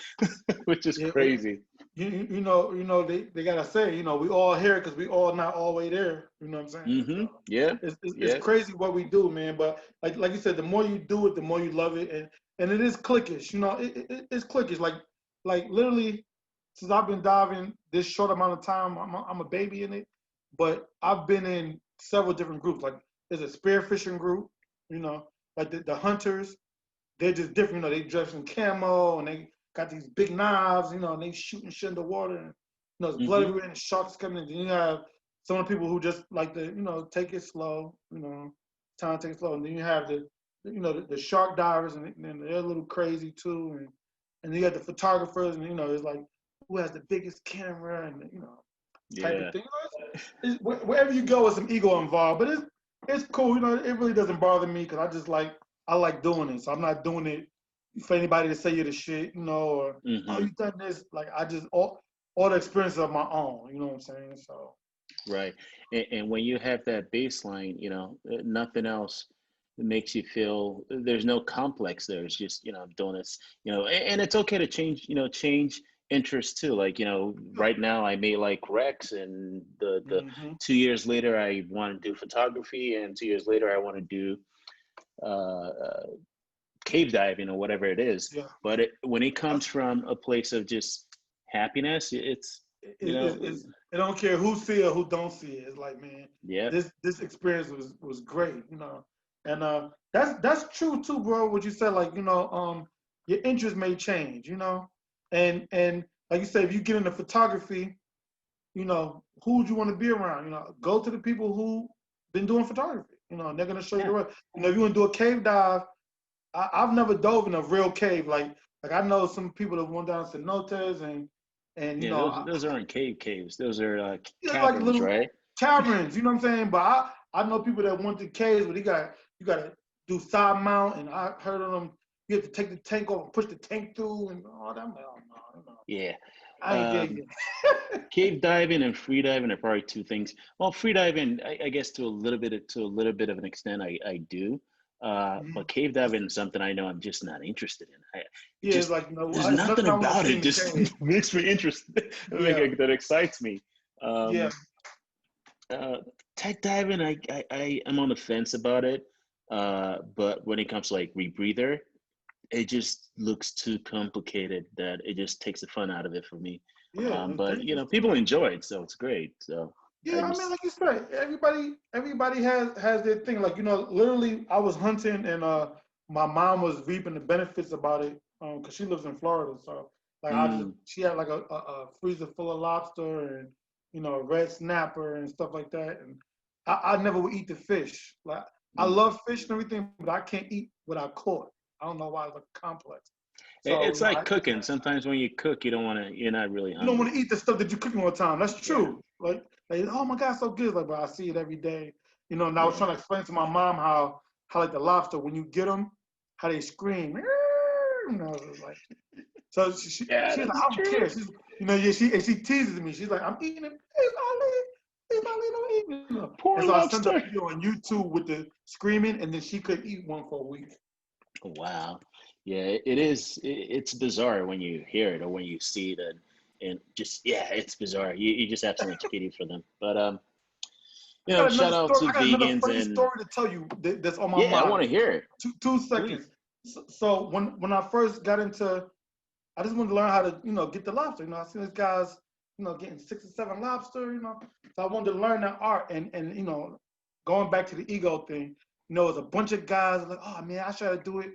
which is Yeah, crazy. they gotta say, we all here because we all not all the way there. You know what I'm saying? Hmm. So Yeah. it's Yeah. crazy what we do, man. But like you said, the more you do it, the more you love it, and it is clickish. It's clickish. Like literally, since I've been diving this short amount of time, I'm a baby in it. But I've been in several different groups. Like there's a spearfishing group. Like the hunters. They're just different. They dress in camo and they got these big knives, and they shooting shit in the water. And, it's blood Hmm. everywhere and sharks coming in. Then you have some of the people who just like to, take it slow, time to take it slow. And then you have the shark divers, and they're a little crazy too. And then you have the photographers, and, it's like, who has the biggest camera and, type of Yeah. thing. Wherever you go, with some ego involved, but it's cool. It really doesn't bother me because I like doing it. So I'm not doing it for anybody to say you're the shit, or oh Hmm. you done this. Like I just all the experiences of my own. You know what I'm saying? So Right. And when you have that baseline, nothing else makes you feel there's no complex there. It's just, I'm doing this, and it's okay to change interests too. Like, right now I may like Rex and the hmm 2 years later I want to do photography and 2 years later I want to do uh, uh, cave diving or whatever it is. yeah, But when it comes from a place of just happiness, it's, you know, it don't care who see it or who don't see it. It's like, man, yeah. this experience was great, and that's true too, bro. What you said, like, your interest may change, and like you said, if you get into photography, who would you want to be around? Go to the people who been doing photography, and they're gonna show you Yeah. the way. If you want to do a cave dive, I've never dove in a real cave. Like I know some people that went down to cenotes and Yeah, those aren't caves. Those are yeah, like caverns, little right? caverns. You know what I'm saying? But I know people that went to caves, but you got to do side mount, and I heard of them. You have to take the tank off and push the tank through, and all that. I'm like, oh no. Yeah. I ain't there Um, yet. Cave diving and free diving are probably two things. Well, free diving, I guess to a little bit of an extent, I do. But cave diving is something I know I'm just not interested in. Yeah, it's Just like, there's it's nothing nothing I want to about see in it the just cave. makes me interested. Yeah, That excites me. yeah. Um, uh, Tech diving, I am on the fence about it. But when it comes to like rebreather, it just looks too complicated that it just takes the fun out of it for me. Yeah, it's But dangerous too. people enjoy it, so it's great. So I Yeah, I mean, just like you said, everybody has their thing. Like, literally, I was hunting and my mom was reaping the benefits about it because she lives in Florida. So like, mm, she had like a freezer full of lobster and a red snapper and stuff like that. And I never would eat the fish. Like, I mm. love fish and everything, but I can't eat what I caught. I don't know why, it's like complex. So It's like cooking. Sometimes when you cook, you don't want to. You're not really you don't hungry. want to eat the stuff that you cook all the time. That's Yeah, true. Like, oh my God, so good. Like, but I see it every day. And I was yeah. trying to explain to my mom how like the lobster, when you get them, how they scream. It's like, so Yeah, she's like, that's I don't true. care. Yeah, she teases me. She's like, I'm eating it. Hey, Ali, don't eat it. Poor And so I sent her a lobster. video on YouTube with the screaming, and then she could eat one for a week. Wow. Yeah, it is. It's bizarre when you hear it or when you see it, and just yeah, it's bizarre. You just have so much pity for them. But shout out to I got another vegans funny and story to tell you that's on my yeah, I want mind. to hear it. Two Please. seconds. So when I first got into, I just wanted to learn how to get the lobster. I seen these guys getting 6 or 7 lobster. So I wanted to learn that art and going back to the ego thing. It was a bunch of guys like, oh man, I try to do it.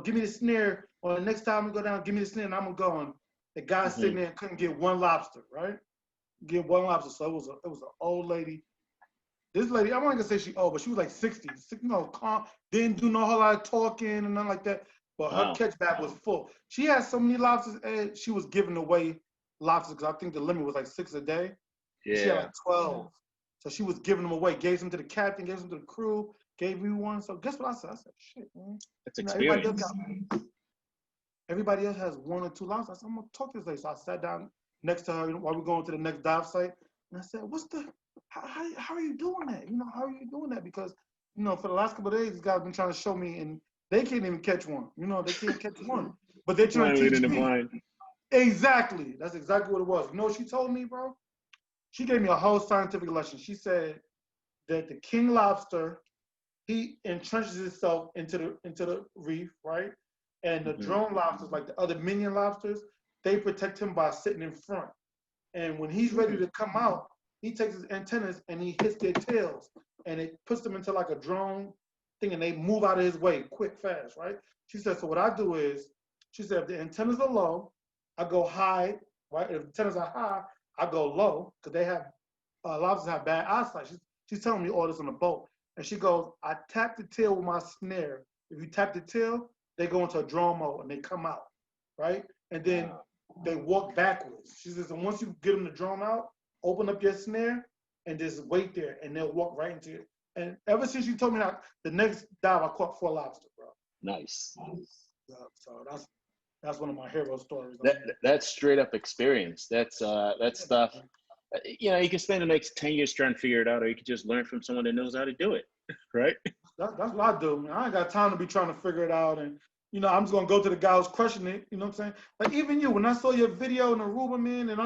Give me the snare. Or the next time we go down, give me the snare, and I'm gonna go. And the guy Hmm. sitting there and couldn't get one lobster, right? Get one lobster. So it was an old lady. This lady, I'm not gonna say she old, but she was like 60, calm, didn't do no whole lot of talking and nothing like that. But her Wow. catch bag was full. She had so many lobsters, and she was giving away lobsters because I think the limit was like 6 a day. And she had Yeah. like 12. So she was giving them away, gave some to the captain, gave some to the crew, gave me one. So guess what I said? I said, shit, man. That's Everybody else experience. everybody else has 1 or 2 lobsters. I said, I'm gonna talk to this lady. So I sat down next to her while we're going to the next dive site. And I said, how are you doing that? How are you doing that? Because, for the last couple of days, these guys have been trying to show me and they can't even catch one. They can't catch one. But they're trying Blind to leading teach the me. blind. Exactly. That's exactly what it was. You know what she told me, bro? She gave me a whole scientific lesson. She said that the king lobster, he entrenches himself into the reef, right? And the Hmm. drone lobsters, like the other minion lobsters, they protect him by sitting in front. And when he's ready to come out, he takes his antennas and he hits their tails, and it puts them into like a drone thing, and they move out of his way quick, fast, right? She said, so what I do is, she said, if the antennas are low, I go high, right? If the antennas are high, I go low, because they have, lobsters have bad eyesight. She's telling me all this on the boat. And she goes, I tap the tail with my snare. If you tap the tail, they go into a drone mode and they come out, right? And then they walk backwards. She says, and once you get them to drone out, open up your snare and just wait there, and they'll walk right into it. And ever since you told me that, the next dive I caught 4 lobster, bro. Nice. Yeah, so that's one of my hero stories. That's straight up experience. That's stuff. You can spend the next 10 years trying to figure it out, or you could just learn from someone that knows how to do it, right? That's what I do, man. I ain't got time to be trying to figure it out. And, I'm just going to go to the guy who's crushing it. You know what I'm saying? Like, even you, when I saw your video in Aruba, man, and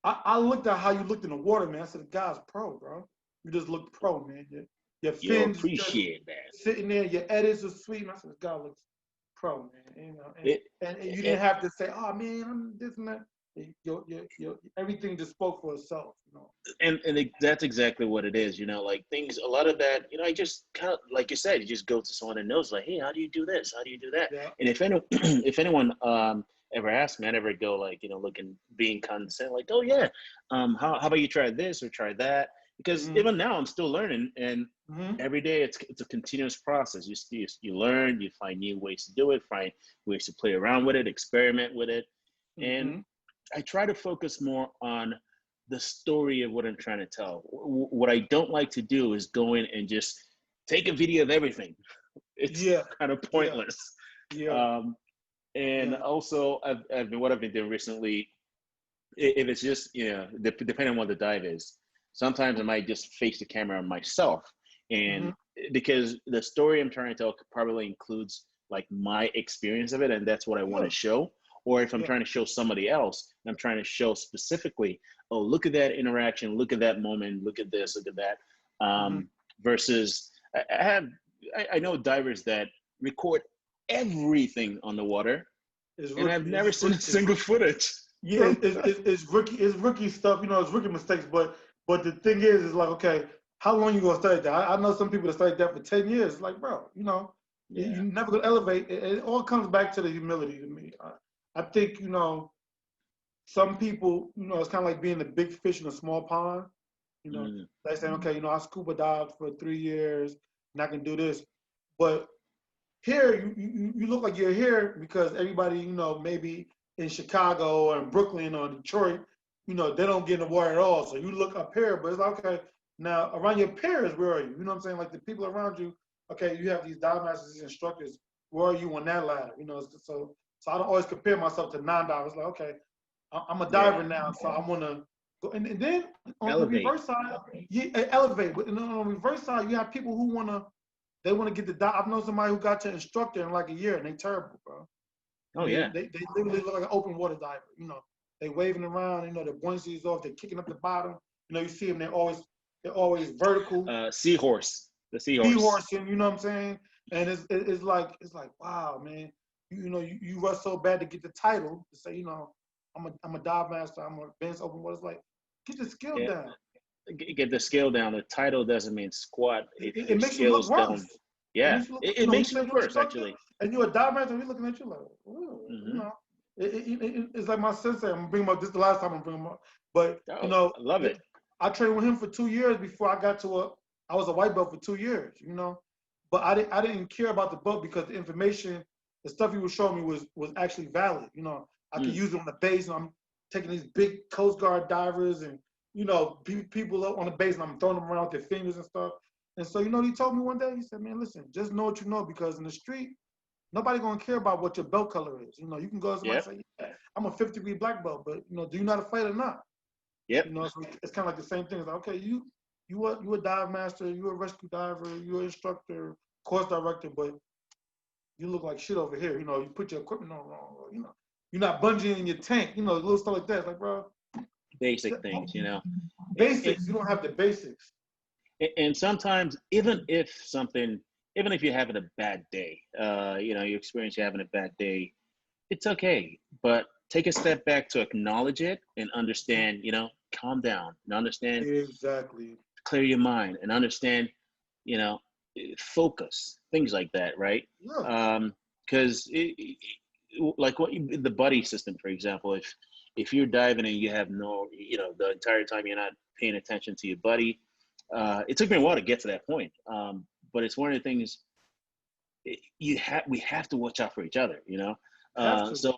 I looked at how you looked in the water, man. I said, the guy's pro, bro. You just looked pro, man. Your Yo, fins just appreciate that. sitting there. Your edits are sweet. And I said, this guy looks pro, man. It, And you didn't it have to say, oh, man, I'm this and that. Everything just spoke for itself. that's exactly what it is. Like things, a lot of that. I just kind of like you said, you just go to someone that knows, like, hey, how do you do this? How do you do that? Yeah. And if anyone ever asks me, I never go like looking being condescending, like, oh yeah, how about you try this or try that? Because even now I'm still learning, and every day it's a continuous process. You learn, you find new ways to do it, find ways to play around with it, experiment with it, and I try to focus more on the story of what I'm trying to tell. What I don't like to do is go in and just take a video of everything. It's Yeah. kind of Yeah. pointless. Yeah. And Yeah. also, what I've been doing recently, if it's just depending on what the dive is, sometimes I might just face the camera on myself and because the story I'm trying to tell probably includes like my experience of it, and that's what I want Yeah, to show. Or if I'm yeah. trying to show somebody else, and I'm trying to show specifically, oh, look at that interaction, look at that moment, look at this, look at that. Hmm. Versus, I know divers that record everything on the water, It's and rookie. I've never seen a single footage Yeah, from. it's rookie stuff. You know, it's rookie mistakes. But the thing is like, okay, how long you gonna study that? I know some people that studied that for 10 years. Like, bro, you know, Yeah. you never gonna elevate. It all comes back to the humility to me. I think, you know, some people, you know, it's kind of like being a big fish in a small pond. You know, Mm, they saying, okay, you know, I scuba dived for 3 years and I can do this. But here, you look like you're here because everybody, you know, maybe in Chicago or in Brooklyn or Detroit, you know, they don't get in the water at all. So you look up here, but it's like, okay, now around your peers, where are you? You know what I'm saying? Like the people around you, okay, you have these dive masters, these instructors, where are you on that ladder? You know, so I don't always compare myself to non-divers. Like, okay, I'm a diver yeah. now, so I'm gonna go. And then on the Elevate. reverse side, you elevate. But on the reverse side, you have people who wanna they want to get the dive. I've known somebody who got to instructor in like a year, and they terrible, bro. I Oh mean, yeah. they literally look like an open water diver. You know, they waving around. You know, their buoyancy is off. They're kicking up the bottom. You know, you see them. They're always vertical, Seahorse. The seahorse. seahorse, and you know what I'm saying. And it's like wow, man. You rush so bad to get the title to say, you know, I'm a dive master. I'm a advanced open water. It's like get the skill Yeah. down. Get the skill down. The title doesn't mean squat if It your makes you look skills worse. don't. It Yeah, makes you look, it, you it know, you makes you say look you're an worse instructor actually. and you're a dive master, and we're looking at you like, you Hmm. know. It's like my sensei. I'm gonna bring him up. This is the last time I'm bringing him up. But you Oh, know, I love it. I trained with him for 2 years before I got to a. I was a white belt for 2 years. You know, but I didn't care about the belt because the information, the stuff he was showing me was actually valid. You know, I could Mm, use it on the base, and I'm taking these big Coast Guard divers and you know people up on the base, and I'm throwing them around with their fingers and stuff. And so, you know, he told me one day, he said, man, listen, just know what you know because in the street, nobody gonna care about what your belt color is. You know, you can go to somebody yep. and say, yeah, I'm a 50-degree black belt, but you know, do you know how to fight or not? Yep. You know, so it's kind of like the same thing. It's like, okay, you a dive master, you a rescue diver, you an instructor, course director, but you look like shit over here. You know, you put your equipment on wrong, or, you know, you're not bungeeing in your tank. You know, little stuff like that. It's like, bro, Basic things, It, basics. You don't have the basics. and sometimes even if you're having a bad day, you experience you're having a bad day, it's okay. But take a step back to acknowledge it and understand, calm down and understand, Exactly. clear your mind and understand, you know, focus, things like that, right? Yeah. Because like the buddy system, for example, if you're diving and you have no, the entire time you're not paying attention to your buddy, it took me a while to get to that point. But it's one of the things we have to watch out for each other, Have to. So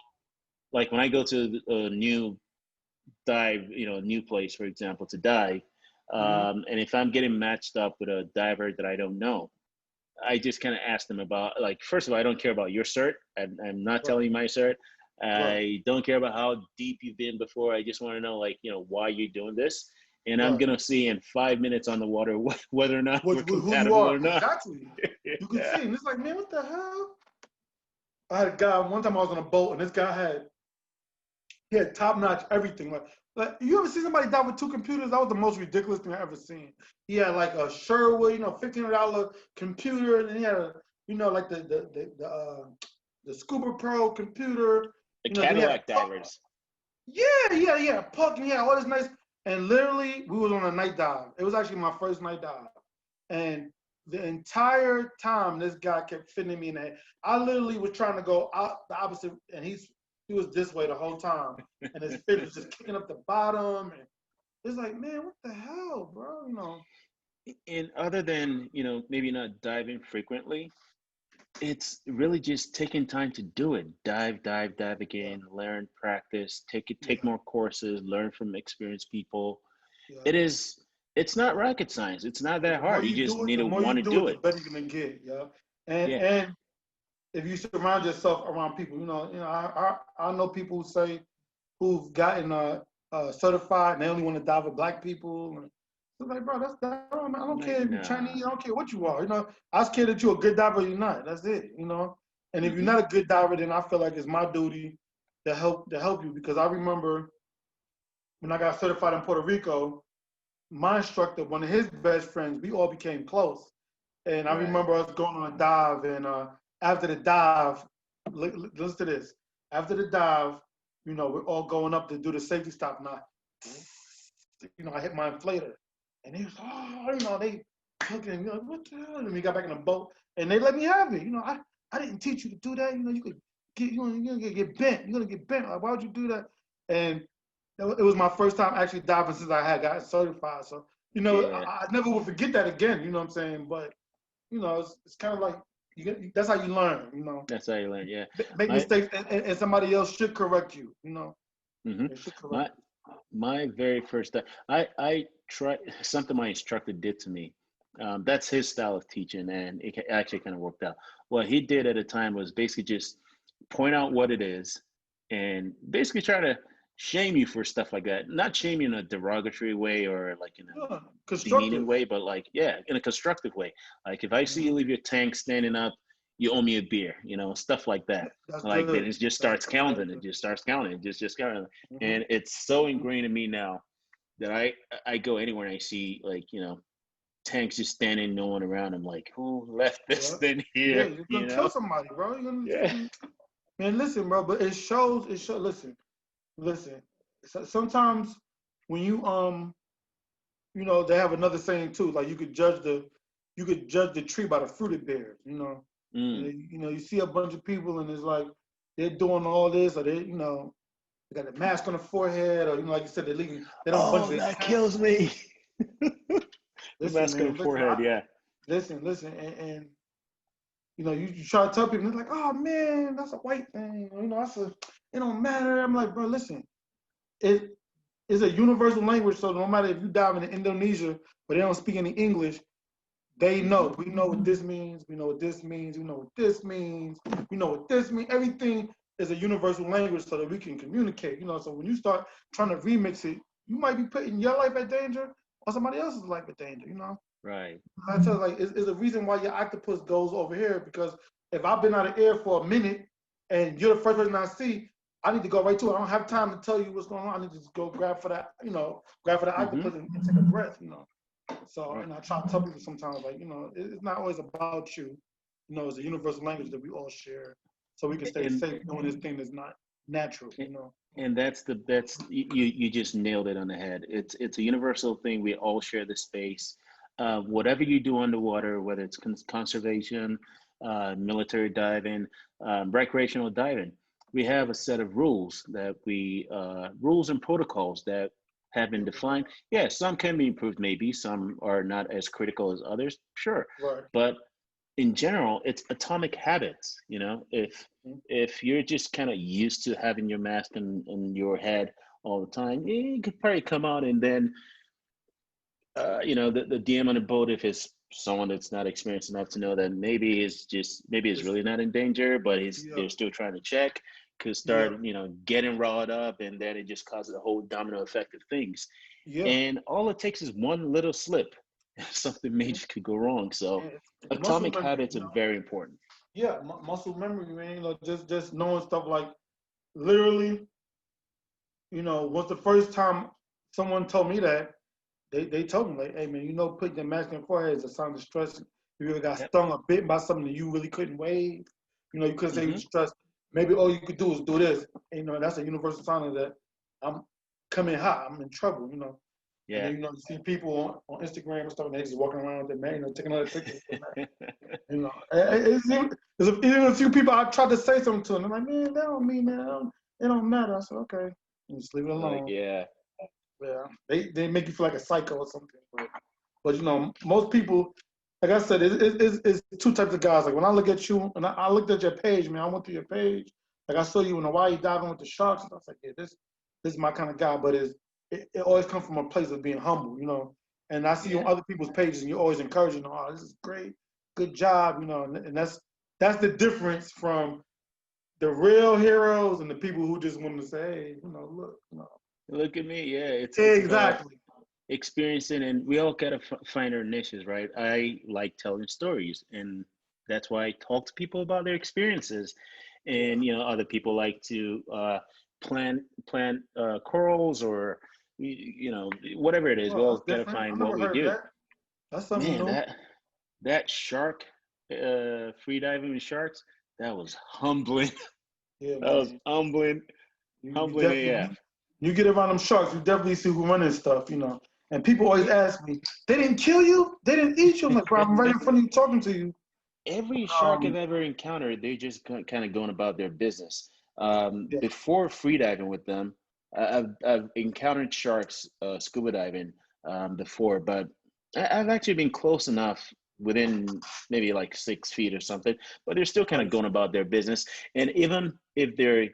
like when I go to a new dive, new place, for example, to dive, Mm-hmm. and if I'm getting matched up with a diver that I don't know, I just kind of ask them about, like, first of all, I don't care about your cert. I'm not Right. telling you my cert. Right. I don't care about how deep you've been before. I just want to know, like, why you're doing this. And I'm Right. going to see in 5 minutes on the water whether or not we're Who you compatible are. or not. Exactly. You can Yeah. see. And it's like, man, what the hell? I had a guy, one time I was on a boat and this guy he had top notch everything. Like you ever see somebody dive with two computers? That was the most ridiculous thing I ever seen. He had like a Sherwood, $1,500 computer, and he had like the Scuba Pro computer. The Then he had a Cadillac puck. divers. Yeah, he had a puck, and he had all this nice. And literally, we was on a night dive. It was actually my first night dive, and the entire time this guy kept fitting me in that. I literally was trying to go out the opposite, and he was this way the whole time, and his fit was just kicking up the bottom, and it's like, man, what the hell, bro? And other than, maybe not diving frequently, it's really just taking time to do it. Dive Yeah, again, learn, practice, take yeah, more courses, learn from experienced people. yeah. It's not rocket science. It's not that hard. You just need The to more you want to do it, do the it. better you're gonna get, yeah. And Yeah. and if you surround yourself around people, I know people who say who've gotten certified and they only want to dive with black people. So like, bro, I don't Like, care if you're nah. Chinese. I don't care what you are. You know, I just care that you're a good diver or you're not. That's it. You know. And if you're Hmm. not a good diver, then I feel like it's my duty to help you, because I remember when I got certified in Puerto Rico, my instructor, one of his best friends, we all became close. And I Right. remember us going on a dive, and after the dive, listen to this. After the dive, you know, we're all going up to do the safety stop. And I hit my inflator, and he was, oh, you know, they looking, you know, what the hell? And we got back in the boat, and they let me have it. You know, I didn't teach you to do that. You know, you could you're gonna get bent. You're gonna get bent. Like, why would you do that? And it was my first time actually diving since I had got certified. So, you know, Yeah. I never will forget that again. You know what I'm saying? But you know, it's kind of like that's how you learn. You know, That's how you learn. Yeah. make My. mistakes, and somebody else should correct you. You know, Hmm. they should correct My. My very first time, I tried something my instructor did to me. That's his style of teaching, and it actually kind of worked out. What he did at the time was basically just point out what it is, and basically try to shame you for stuff like that. Not shame you in a derogatory way or like in a you. Yeah, demeaning constructive. way, but like, yeah, in a constructive way. Like if I see you Mhm. leave your tank standing up, you owe me a beer, stuff like that. That's Like then good. it just That's starts very counting. It good. just starts counting. It just counting. Hmm. And it's so Hmm. ingrained in me now that I go anywhere and I see like, tanks just standing, no one around. I'm like, who left this Yeah, thing yeah, here? you're gonna kill somebody, bro. Yeah. Man, listen, bro. But it shows. It shows. Listen. So, sometimes when you know, they have another saying too. Like you could judge the tree by the fruit it bears. You know, Mm. you see a bunch of people and it's like they're doing all this, or they got a mask on the forehead, or like you said, they don't bunch Oh, their that tent. kills me. The Listen, mask on the man, listen, forehead, yeah. listen, and you know, you try to tell people, they're like, oh man, that's a white thing, you know, it don't matter. I'm like, bro, listen, it is a universal language, so no matter if you dive in Indonesia, but they don't speak any English, they Hmm. know. We know what this means. We know what this means. We know what this means. We know what this means. Everything is a universal language so that we can communicate. You know, so when you start trying to remix it, you might be putting your life at danger or somebody else's life at danger. You know, Right. I tell you, like, it's a reason why your octopus goes over here, because if I've been out of air for a minute and you're the first person I see, I need to go right to it. I don't have time to tell you what's going on. I need to just go grab for that, grab for the Hmm. octopus and take a breath. So, Right. and I try to tell people sometimes, like, it's not always about you. It's a universal language that we all share, so we can stay And safe doing this thing that's not natural. and that's you just nailed it on the head. It's a universal thing. We all share the space. Whatever you do underwater, whether it's conservation, military diving, recreational diving, we have a set of rules and protocols that have been Yeah, defined. Yeah, some can be improved, maybe some are not as critical as others, sure, right. but in general, it's atomic habits. Mhm. If you're just kind of used to having your mask in your head all the time, you could probably come out and then, the DM on the boat, if it's someone that's not experienced enough to know that maybe is It's, really not in danger, but yeah, they're still trying to check, could yeah, start, getting riled up, and then it just causes a whole domino effect of things. yeah. And all it takes is one little slip, something Mhm. major could go wrong. So And it's muscle atomic memory. habits are very important. Yeah, muscle memory, man. Just knowing stuff like literally, was the first time someone told me that. They told me, like, hey man, putting your mask on your forehead is a sign of stress. If you ever got Yep. stung or bitten by something that you really couldn't wave, you couldn't say you were Hmm. stressed. Maybe all you could do is do this. And, that's a universal sign of that I'm coming hot. I'm in trouble. And then, Yeah. you see people on Instagram and stuff, and they just walking around with their man, taking other pictures. Even a few people I tried to say something to, and they're like, man, that don't mean that. It don't matter. I said, okay, just leave it Like, alone. yeah. Yeah, they make you feel like a psycho or something. But most people, like I said, it's two types of guys. Like when I look at you, and I looked at your page, man, I went through your page. Like I saw you in Hawaii diving with the sharks, and I was like, yeah, this is my kind of guy. But it always comes from a place of being humble. And I see you on Yeah. other people's pages, and you're always encouraging. Oh, this is great, good job. And that's the difference from the real heroes and the people who just want to say, hey, look. Look at me. Yeah. It's about Exactly. experiencing, and we all gotta find our niches, right? I like telling stories, and that's why I talk to people about their experiences. Yeah. And other people like to plant corals, or whatever it is. We Oh, all that's gotta different. I find what never we heard of do. that. That's something Man, new. that shark, free diving with sharks, that was humbling. Yeah, That was man. humbling, You humbling definitely AF. you get around them sharks, you definitely see who running stuff, you know. And people always ask me, they didn't kill you? They didn't eat you? I'm like, bro, I'm right in front of you talking to you. Every shark I've Um, ever encountered, they just kind of going about their business. yeah, Before freediving with them, I've encountered sharks scuba diving before, but I've actually been close enough, within maybe like 6 feet or something, but they're still kind of nice. going about their business. And even if they're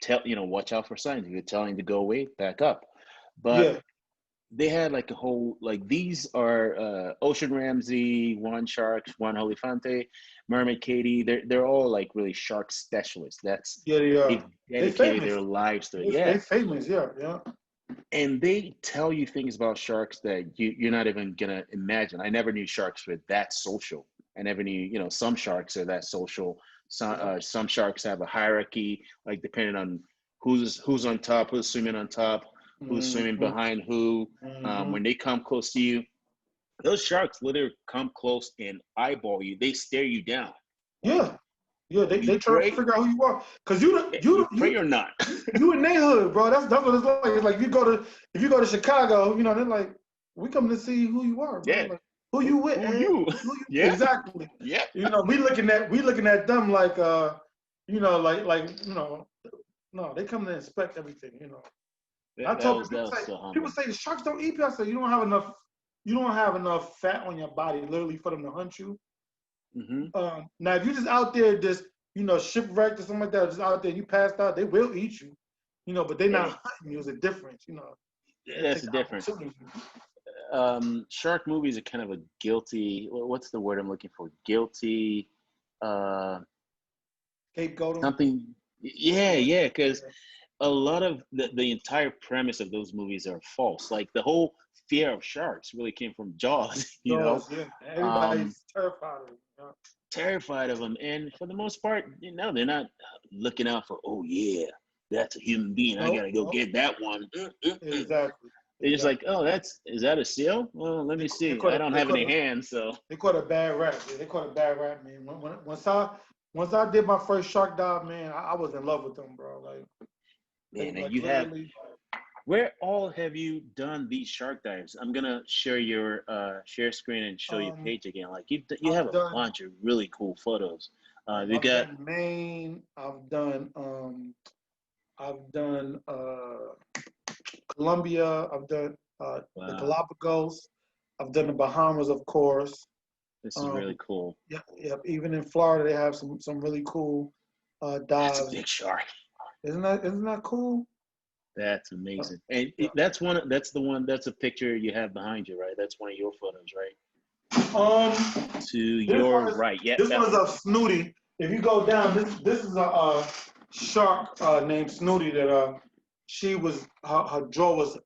watch out for signs, if you're telling to go away, back up. But Yeah, they had like a whole, like, these are Ocean Ramsey, Juan Sharks, Juan Olifante, Mermaid Katie. They're all like really shark specialists. yeah, they They've are. They dedicated famous. their lives to it. They Yeah. famous, yeah, yeah. And they tell you things about sharks that you're not even gonna imagine. I never knew sharks were that social. I never knew, some sharks are that social. Yeah. Some sharks have a hierarchy, like depending on who's on top, who's swimming on top, who's swimming Mm-hmm. behind who. Mm-hmm. When they come close to you, those sharks literally come close and eyeball you. They stare you down. Like, Yeah. Yeah, you they try to pray, figure out who you are. Cause you the- you pray you or not. you in neighborhood, bro. That's what it's like. It's like if you go to Chicago, you know, they're like, we come to see who you are, bro. Yeah. Like, who you with, Who Ed? you? Who you Yeah. exactly? Yeah. You know, we looking at them like like no, they come to inspect everything, you know. I That told was people say so people humbling. say the sharks don't eat you. I said you don't have enough fat on your body literally for them to hunt you. Hmm. Now, if you just out there, just shipwrecked or something like that, just out there, you passed out, they will eat you, but they're not Hey, hunting you. It's a difference, They that's take the the difference. opportunity. Shark movies are kind of a guilty. What's the word I'm looking for? Guilty. Uh, Scapegoat them. something. Yeah, Yeah, yeah. Because yeah. a lot of the entire premise of those movies are false. Like the whole fear of sharks really came from Jaws. Jaws, yeah. Um, Everybody's terrified of them. Yeah. Terrified of them, and for the most part, they're not looking out for. Oh yeah, that's a human being. I No, gotta go no, get that one. exactly, They're just like, exactly. oh, is that a seal? Well, let They, me they see. caught I a don't they have caught any a hands, so they caught a bad rap. Yeah, they caught a bad rap, man. Once I did my first shark dive, man, I was in love with them, bro. man. And Like you have, literally. where all have you done these shark dives? I'm gonna share your share screen and show your Um, page again. Like you have I've a done bunch of really cool photos. We I've got, done Maine. I've done Colombia. I've done the wow, Galapagos. I've done the Bahamas, of course. this is really Um, cool. yeah, yeah. Even in Florida, they have some really cool That's a dives. big shark. Isn't that cool? That's Uh, amazing. And yeah. that's one. That's the one. That's a picture you have behind you, right? That's one of your photos, right? Um, To this your one is right. Yep, this that one is one. of Snooty. If you go down, this is a shark named Snooty that she was her jaw was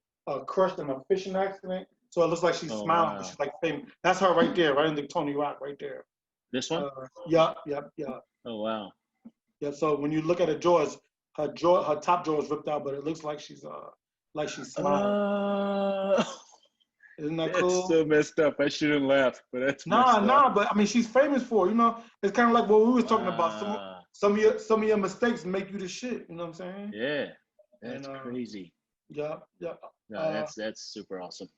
crushed in a fishing accident, so it looks like she's Oh smiling, but wow. she's like famous. That's her right there, right in the Tony Rock, right there. This one? Yeah, yeah, yeah, Oh wow. yeah. So when you look at her top jaw is ripped out, but it looks like she's smiling. Uh, Isn't that that's cool? so messed up. I shouldn't laugh, but that's Nah, messed up. nah, but I mean, she's famous for, it's kind of like what we was talking about. Some Wow. some of your some of your mistakes make you the shit. You know what I'm saying? Yeah, And that's crazy. yeah, yeah, No, uh, that's super awesome.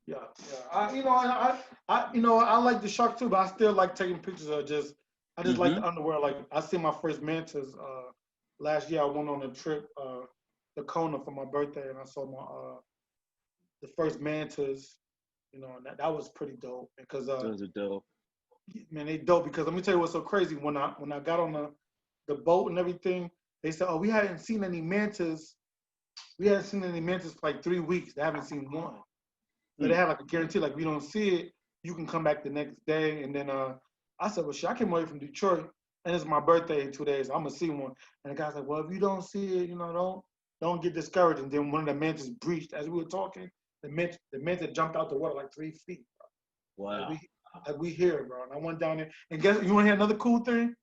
yeah, yeah. I like the shark too, but I still like taking pictures of I just like Mm-hmm. the underwear. Like I see my first mantas last year. I went on a trip to Kona for my birthday, and I saw the first mantas. And that was pretty dope because Those are dope. man, they dope because let me tell you what's so crazy. When I got on the boat and everything, they said, "Oh, we hadn't seen any mantas. We hadn't seen any mantas for like 3 weeks. They haven't seen one. So they Mm. had like a guarantee, like if you don't see it, you can come back the next day." And then I said, "Well, shit, I came away from Detroit, and it's my birthday in 2 days. I'm gonna see one." And the guy's like, "Well, if you don't see it, don't get discouraged." And then one of the mantas breached as we were talking. the mint that jumped out the water like 3 feet. Wow. Like we hear it, bro. And I went down there, and guess you want to hear another cool thing?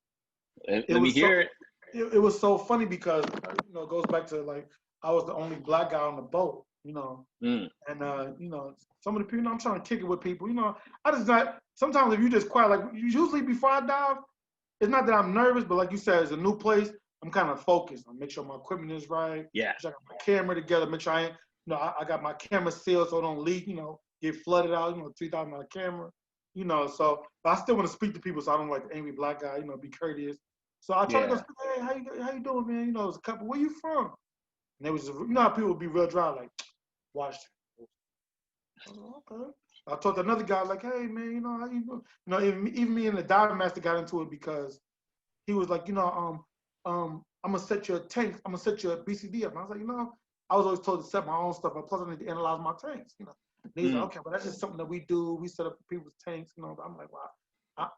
Let me hear it. It was so funny because it goes back to like I was the only black guy on the boat, and some of the people, I'm trying to kick it with people, I just not. Sometimes if you just quiet, like usually before I dive, it's not that I'm nervous, but like you said, it's a new place. I'm kind of focused. I make sure my equipment is right. Yeah. Make sure I got my camera together. Make sure I ain't, I got my camera sealed so it don't leak. Get flooded out. $3,000 camera. So but I still want to speak to people, so I don't like the angry black guy. Be courteous. So I try to go, hey, how you doing, man? It was a couple. Where you from? And they was, how people would be real dry, like, Washington. Okay. I talked to another guy, like, hey, man, how you doing? Even me and the dive master got into it because he was like, I'm gonna set your tanks. I'm gonna set your BCD up. And I was like, I was always told to set my own stuff up. Plus, I need to analyze my tanks. And he's like, okay, but that's just something that we do. We set up people's tanks. I'm like, wow,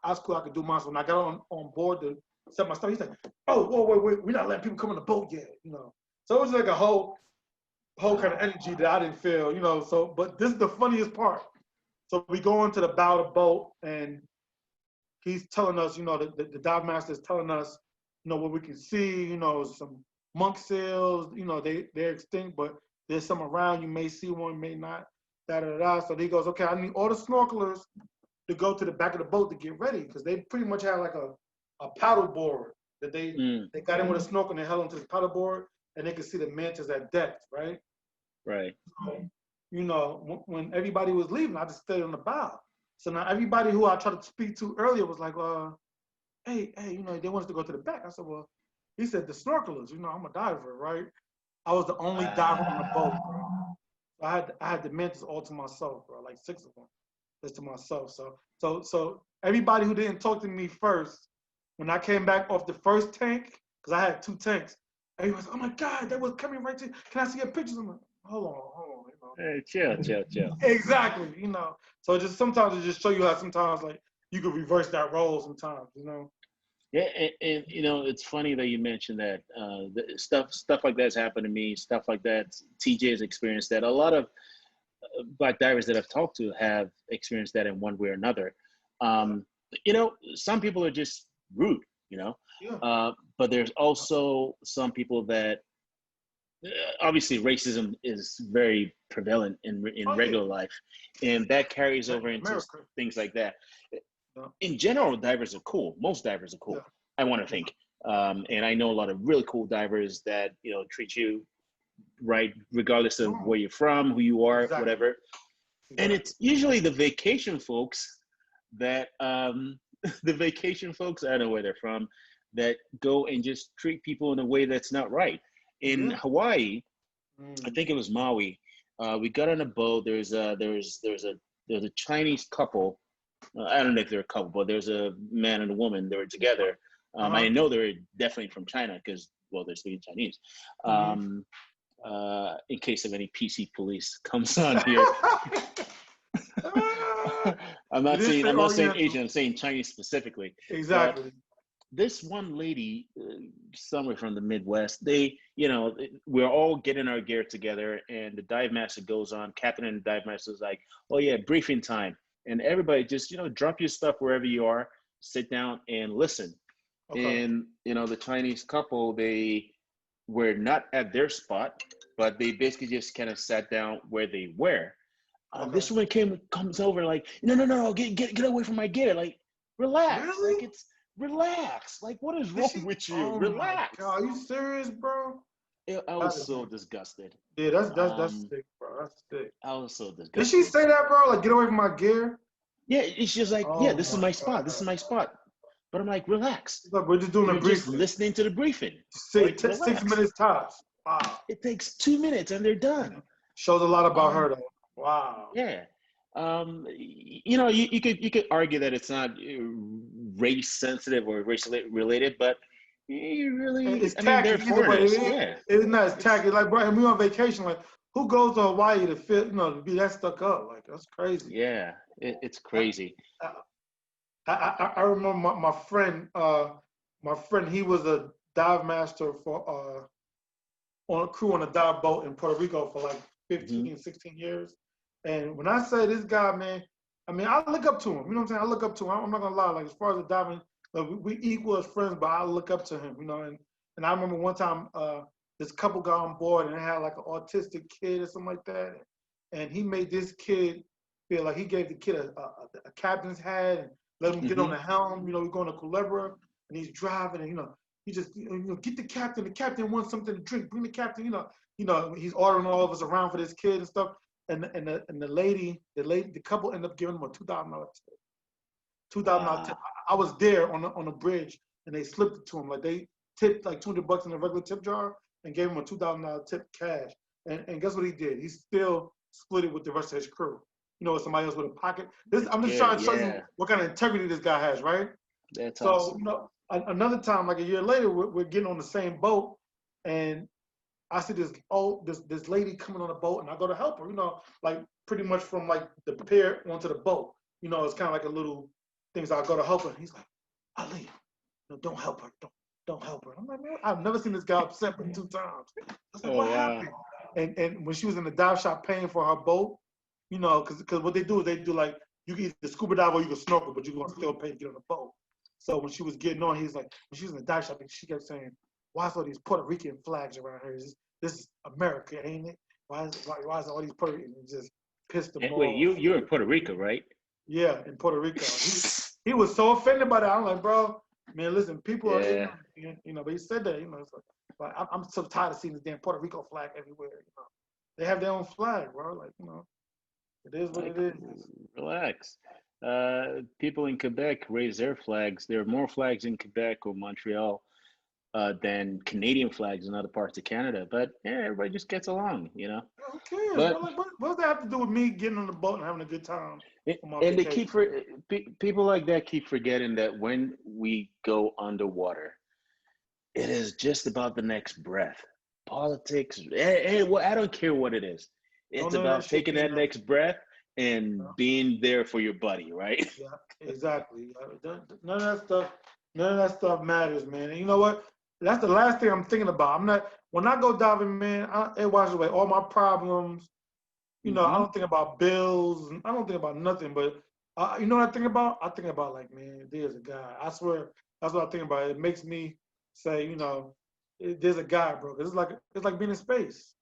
I was cool. I could do mine. So when I got on board to set my stuff, he's like, oh, whoa, wait, we're not letting people come on the boat yet. So it was like a whole kind of energy that I didn't feel. So, but this is the funniest part. So we go into the bow of the boat, and he's telling us, the dive master is telling us, what we can see, some monk seals, they're extinct, but there's some around. You may see one, may not, da-da-da. So he goes, okay, I need all the snorkelers to go to the back of the boat to get ready, because they pretty much have like a paddle board that they got in with a snorkel and they held onto the paddle board, and they could see the mantis at depth, right? Right. So, when everybody was leaving, I just stayed on the bow. So now everybody who I tried to speak to earlier was like, hey, they want us to go to the back. I said, well, he said, the snorkelers, I'm a diver, right? I was the only diver on the boat, bro. I had the mantis all to myself, bro, like 6 of them, just to myself. So everybody who didn't talk to me first, when I came back off the first tank, because I had 2 tanks, everybody was like, oh my God, that was coming right to you. Can I see your pictures? I'm like, hold on. Hey, chill. Exactly, So just sometimes it just show you how sometimes like you could reverse that role sometimes, Yeah, and it's funny that you mentioned that stuff like that's happened to me. Stuff like that, TJ has experienced that. A lot of black divers that I've talked to have experienced that in one way or another. Some people are just rude, Yeah. but there's also some people that obviously racism is very prevalent in regular life, and that carries over into things like that. In general, divers are cool. Most divers are cool. Yeah. I want to think, and I know a lot of really cool divers that treat you right, regardless of where you're from, who you are, whatever. And it's usually the vacation folks that I don't know where they're from, that go and just treat people in a way that's not right. In Hawaii, I think it was Maui. We got on a boat. There's a Chinese couple. I don't know if they're a couple, but there's a man and a woman. They were together. I know they were definitely from China because, well, they're speaking Chinese. In case of any PC police comes on here. I'm not saying Asian. I'm saying Chinese specifically. Exactly. But this one lady, somewhere from the Midwest, we're all getting our gear together, and the dive master goes on. Captain and the dive master is like, "Oh yeah, briefing time," and everybody just drop your stuff wherever you are, sit down and listen. Okay. And the Chinese couple, they were not at their spot, but they basically just kind of sat down where they were. Okay. This woman comes over like, no, get away from my gear, like, relax, really? Like it's. Relax. Like, what is wrong with you? Oh relax. My God, are you serious, bro? I was so disgusted. Yeah, that's sick, bro. That's sick. I was so disgusted. Did she say that, bro? Like, get away from my gear? Yeah, it's just like, this is my spot. This is my spot. But I'm like, relax. Look, we're just doing a briefing. Just listening to the briefing. 6 minutes tops. Wow. It takes 2 minutes and they're done. Shows a lot about her, though. Wow. Yeah. You could argue that it's not race sensitive or race related, but it's tacky. It's not as tacky. Like, bro, and we on vacation. Like, who goes to Hawaii to feel, to be that stuck up? Like, that's crazy. Yeah, it's crazy. I remember my friend. He was a dive master for on a crew on a dive boat in Puerto Rico for like 15, 16 years. And when I say this guy, man, I mean, I look up to him. You know what I'm saying? I look up to him. I'm not gonna lie. Like as far as the diving, like, we equal as friends, but I look up to him. You know, and I remember one time this couple got on board and they had like an autistic kid or something like that, and he made this kid feel like he gave the kid a captain's hat and let him get on the helm. You know, we're going to Culebra and he's driving and he just get the captain. The captain wants something to drink. Bring the captain. He's ordering all of us around for this kid and stuff. And the couple ended up giving him a $2,000 tip. $2,000 tip. I was there on the bridge, and they slipped it to him. Like they tipped like $200 in a regular tip jar and gave him a $2,000 tip cash. And guess what he did? He still split it with the rest of his crew. Somebody else with a pocket. I'm just trying to show you what kind of integrity this guy has, right? That's so awesome. Another time, like a year later, we're getting on the same boat, and I see this lady coming on the boat, and I go to help her. Like pretty much from like the pier onto the boat. It's kind of like a little thing. So I go to help her. And he's like, Ali, don't help her. Don't help her. I'm like, man, I've never seen this guy upset but 2 times. I was like, what happened? And when she was in the dive shop paying for her boat, because what they do is they do like you can either scuba dive or you can snorkel, but you're gonna still pay to get on the boat. So when she was getting on, he's like, when she was in the dive shop, she kept saying, why is all these Puerto Rican flags around here? This is America, ain't it? Why is all these Puerto Ricans? It just pissed him off. Wait, you're in Puerto Rico, right? Yeah, in Puerto Rico. He was so offended by that. I'm like, bro, man, listen, people are ignorant, but he said that, it's like I'm so tired of seeing this damn Puerto Rico flag everywhere. They have their own flag, bro. Like, it is what it is. Relax. People in Quebec raise their flags. There are more flags in Quebec or Montreal than Canadian flags in other parts of Canada. But everybody just gets along, Who cares? But Like, what does that have to do with me getting on the boat and having a good time on my and they vacation? people like that keep forgetting that when we go underwater, it is just about the next breath. Politics, well, I don't care what it is. It's about taking that next breath and being there for your buddy, right? Yeah, exactly. None of that stuff matters, man. And you know what? That's the last thing I'm thinking about. When I go diving, man, it washes away all my problems. I don't think about bills. I don't think about nothing. But you know what I think about? I think about like, man, there's a guy. I swear, that's what I think about. It makes me say, there's a guy, bro. 'Cause it's like being in space.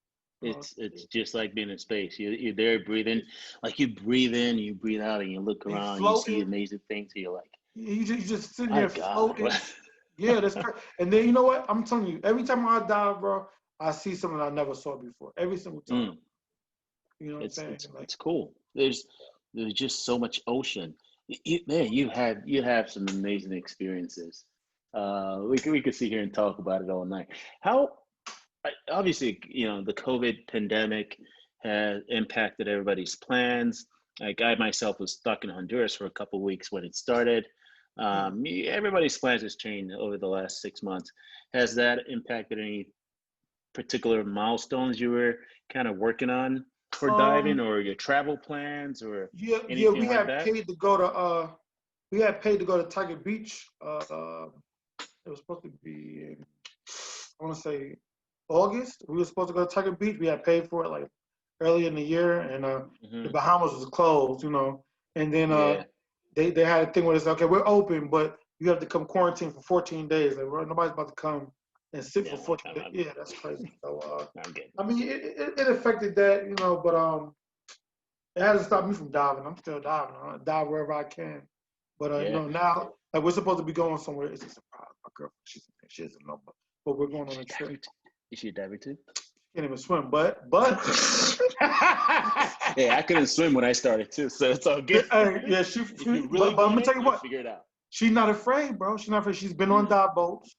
It's just like being in space. You're there breathing, like you breathe in, you breathe out, and you look around, and you see amazing things. And you're like, you just sitting my there God, floating. Yeah, that's crazy. And then you know what? I'm telling you, every time I dive, bro, I see something I never saw before. Every single time. You know what I'm saying? It's cool. There's just so much ocean. Man, you have some amazing experiences. We could sit here and talk about it all night. How obviously, the COVID pandemic has impacted everybody's plans. Like I myself was stuck in Honduras for a couple of weeks when it started. Everybody's plans has changed over the last 6 months. Has that impacted any particular milestones you were kind of working on for diving, or your travel plans, or anything we like had that? paid to go to Tiger Beach. It was supposed to be in, I want to say August. We were supposed to go to Tiger Beach. We had paid for it like early in the year, and the Bahamas was closed, And then they had a thing where it's okay, we're open, but you have to come quarantine for 14 days. Like, nobody's about to come and sit for 14 days. Yeah, that's crazy. So I mean, it affected that, but it hasn't stopped me from diving. I'm still diving. I dive wherever I can. But now, like, we're supposed to be going somewhere. It's a surprise. My girlfriend, she doesn't know, but we're going on a trip. Is she a diver too? Can't even swim, but hey, I couldn't swim when I started too, so it's all good. Yeah, but I'm gonna tell you what, figure it out. She's not afraid, bro. She's not afraid. She's been on dive boats.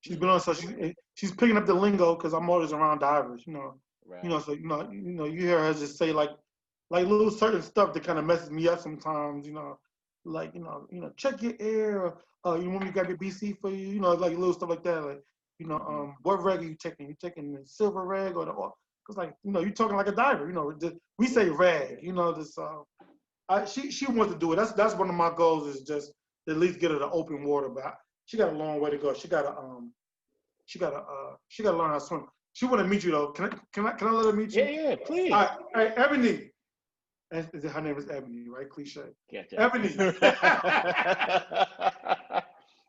She's been on, so she's picking up the lingo because I'm always around divers, Right. So you hear her just say like little certain stuff that kind of messes me up sometimes, like check your air, or you want me to grab your BC for you, like little stuff like that, like what reg are you taking? You taking the silver reg or the, because like you're talking like a diver, we say reg, this she wants to do it. That's one of my goals, is just at least get her to open water, but she got a long way to go. She gotta learn how to swim. She want to meet you though. Can I let her meet you? Yeah, please. All right, Ebony. Her name is Ebony, right? Cliche. Gotcha. Ebony.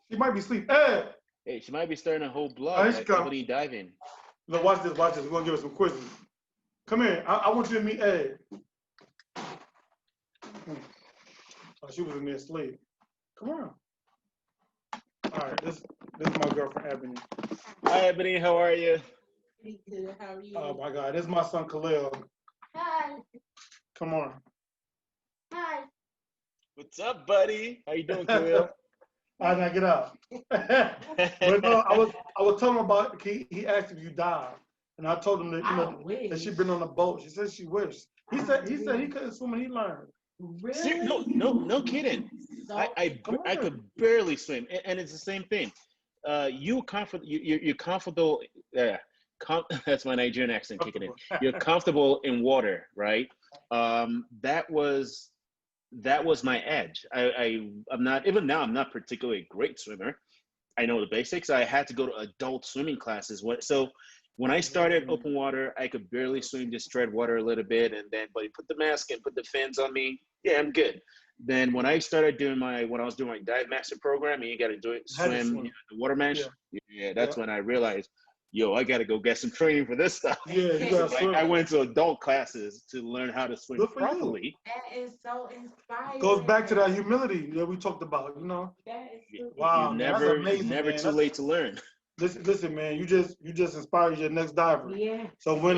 She might be asleep. Hey, Hey, she might be starting a whole oh, blog here she like come. Ebony Diving. No, watch this. Watch this. We're gonna give her some quizzes. Come here. I want you to meet Ed. Oh, she was in there asleep. Come on. All right, this is my girlfriend Ebony. Hi, Ebony. How are you? Pretty good. How are you? Oh my God, this is my son Khalil. Hi. Come on. Hi. What's up, buddy? How you doing, Khalil? I gotta get out. But no, I was telling him about he asked if you died, and I told him that that she'd been on a boat. She said she wished. He said he couldn't swim and he learned. Really? No kidding. So, I could barely swim, and it's the same thing. You're comfortable. Yeah, that's my Nigerian accent kicking in. You're comfortable in water, right? That was my edge. I'm not, even now I'm not particularly a great swimmer. I know the basics. I had to go to adult swimming classes. So when I started open water, I could barely swim, just tread water a little bit, and then but you put the mask and put the fins on me, yeah, I'm good. Then when I started doing when I was doing my dive master program, and you got to do it, swim. The water mesh. Yeah, that's when I realized, yo, I got to go get some training for this stuff. Yeah, you gotta swim. I went to adult classes to learn how to swim properly. that is so inspiring. Goes back to that humility that we talked about, you know. That is Wow, man, that's amazing, never man. too late to learn. Listen, man, you just inspired your next diver. Yeah. So when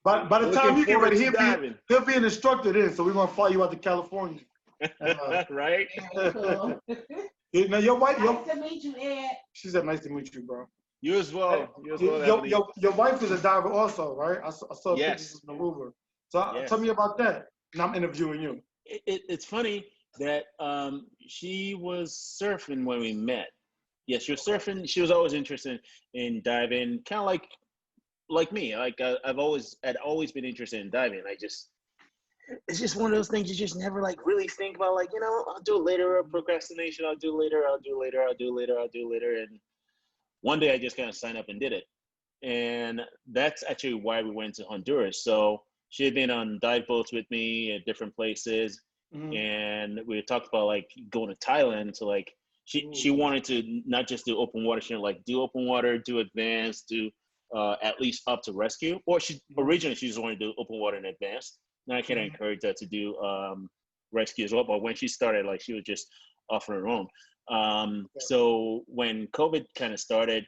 by the time you get ready, he'll be an instructor then. So we're gonna fly you out to California. Right? Cool. Now your wife, Nice to meet you, Ed. she said, "Nice to meet you, bro." You as well. You as well. Your wife is a diver also, right? I saw pictures from Aruba. So tell me about that. And I'm interviewing you. It's funny that she was surfing when we met. Yeah, she was surfing. She was always interested in diving, kind of like me. Like I'd always been interested in diving. It's just one of those things you just never like really think about. Like, I'll do it later. Procrastination. I'll do later. And one day I just kind of signed up and did it. And that's actually why we went to Honduras. So she had been on dive boats with me at different places. Mm-hmm. And we talked about like going to Thailand. So like she wanted to not just do open water, she wanted like do open water, do advanced, do at least up to rescue. Or she just wanted to do open water in advanced. Now I kind of encourage her to do rescue as well. But when she started, like she was just off on her own. So when COVID kind of started,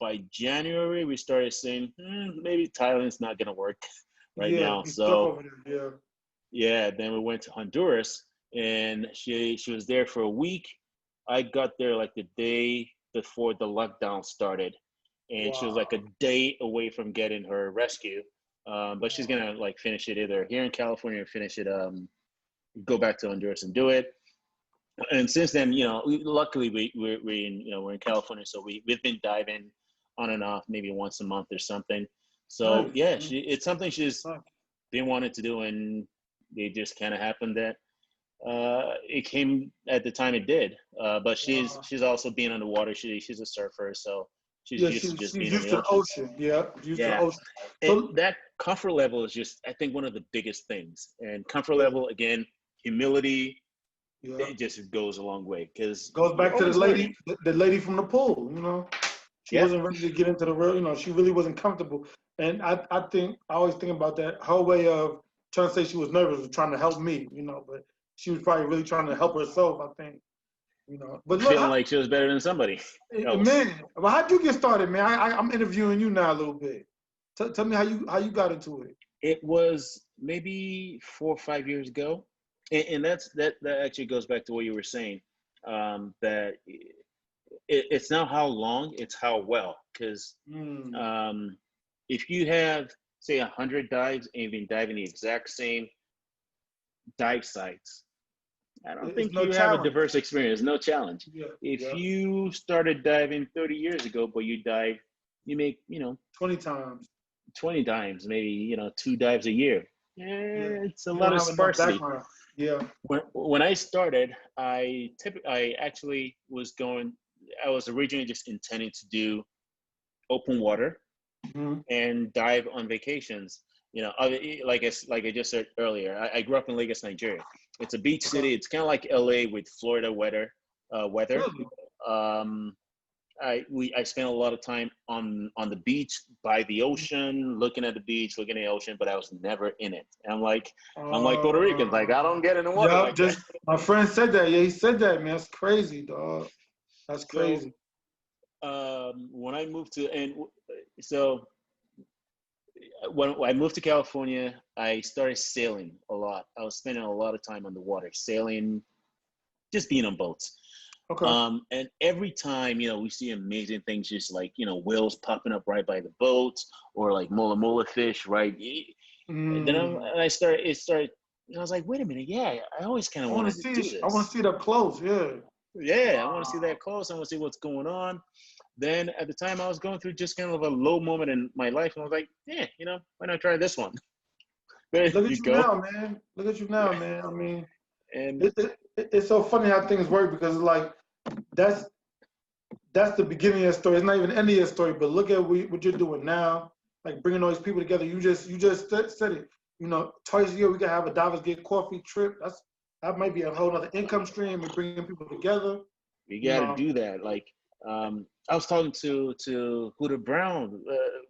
by January we started saying maybe Thailand's not gonna work now. So then we went to Honduras, and she was there for a week. I got there like the day before the lockdown started, and she was like a day away from getting her rescue. But she's gonna like finish it either here in California or finish it, go back to Honduras and do it. And since then, luckily we're in California, so we've been diving on and off maybe once a month or something. So it's something she's been wanting to do, and it just kind of happened that it came at the time it did. But she's also been on the water. She's a surfer, so she's used to just being in the ocean. Used to the ocean. So that comfort level is just, I think, one of the biggest things. And comfort level, again, humility. It just goes a long way, because goes back to the lady from the pool. She wasn't ready to get into the real. She really wasn't comfortable. And I always think about that. Her way of trying to say she was nervous was trying to help me. But she was probably really trying to help herself, I think. But look, feeling like she was better than somebody else. Man, well, how'd you get started, man? I'm interviewing you now a little bit. Tell me how you got into it. It was maybe 4 or 5 years ago, and that actually goes back to what you were saying, that it's not how long, it's how well. Because if you have, say, 100 dives and you've been diving the exact same dive sites, I don't think you have a diverse experience. No challenge. If you started diving 30 years ago, but you make 20 times. 20 dives, maybe 2 dives a year. It's a lot of sparsity. When I started, I actually was originally just intending to do open water and dive on vacations. like I just said earlier, I grew up in Lagos, Nigeria. It's a beach Okay. city. It's kind of like LA with Florida weather. Really? Um, I spent a lot of time on the beach by the ocean, looking at the beach, looking at the ocean, but I was never in it. And I'm like Puerto Ricans, like I don't get in the water Yeah, like that. just my friend said that. Yeah, he said that, man. That's crazy, dog. That's So crazy. when I moved to and so when I moved to California, I started sailing a lot. I was spending a lot of time on the water, sailing, just being on boats. Okay. And every time, we see amazing things, just like, whales popping up right by the boats, or like mola fish, right? And then Mm. I was like, wait a minute. Yeah, I always kind of I want to wanted to see do it. I want to this. see it up close. Yeah. Yeah, I want to see Wow. that close. I want to see what's going on. Then at the time I was going through just kind of a low moment in my life. And I was like, yeah, why not try this one? There Look you at you go. now, man. Look at you now, man. I mean, And it's so funny how things work because it's like that's that's the beginning of the story. It's not even the end of the story, but look at what you're doing now, like bringing all these people together. You just said it. Twice a year we can have a Davos Get Coffee trip. That might be a whole other income stream and bringing people together. we You got to know, do that. Like, I was talking to Huda Brown,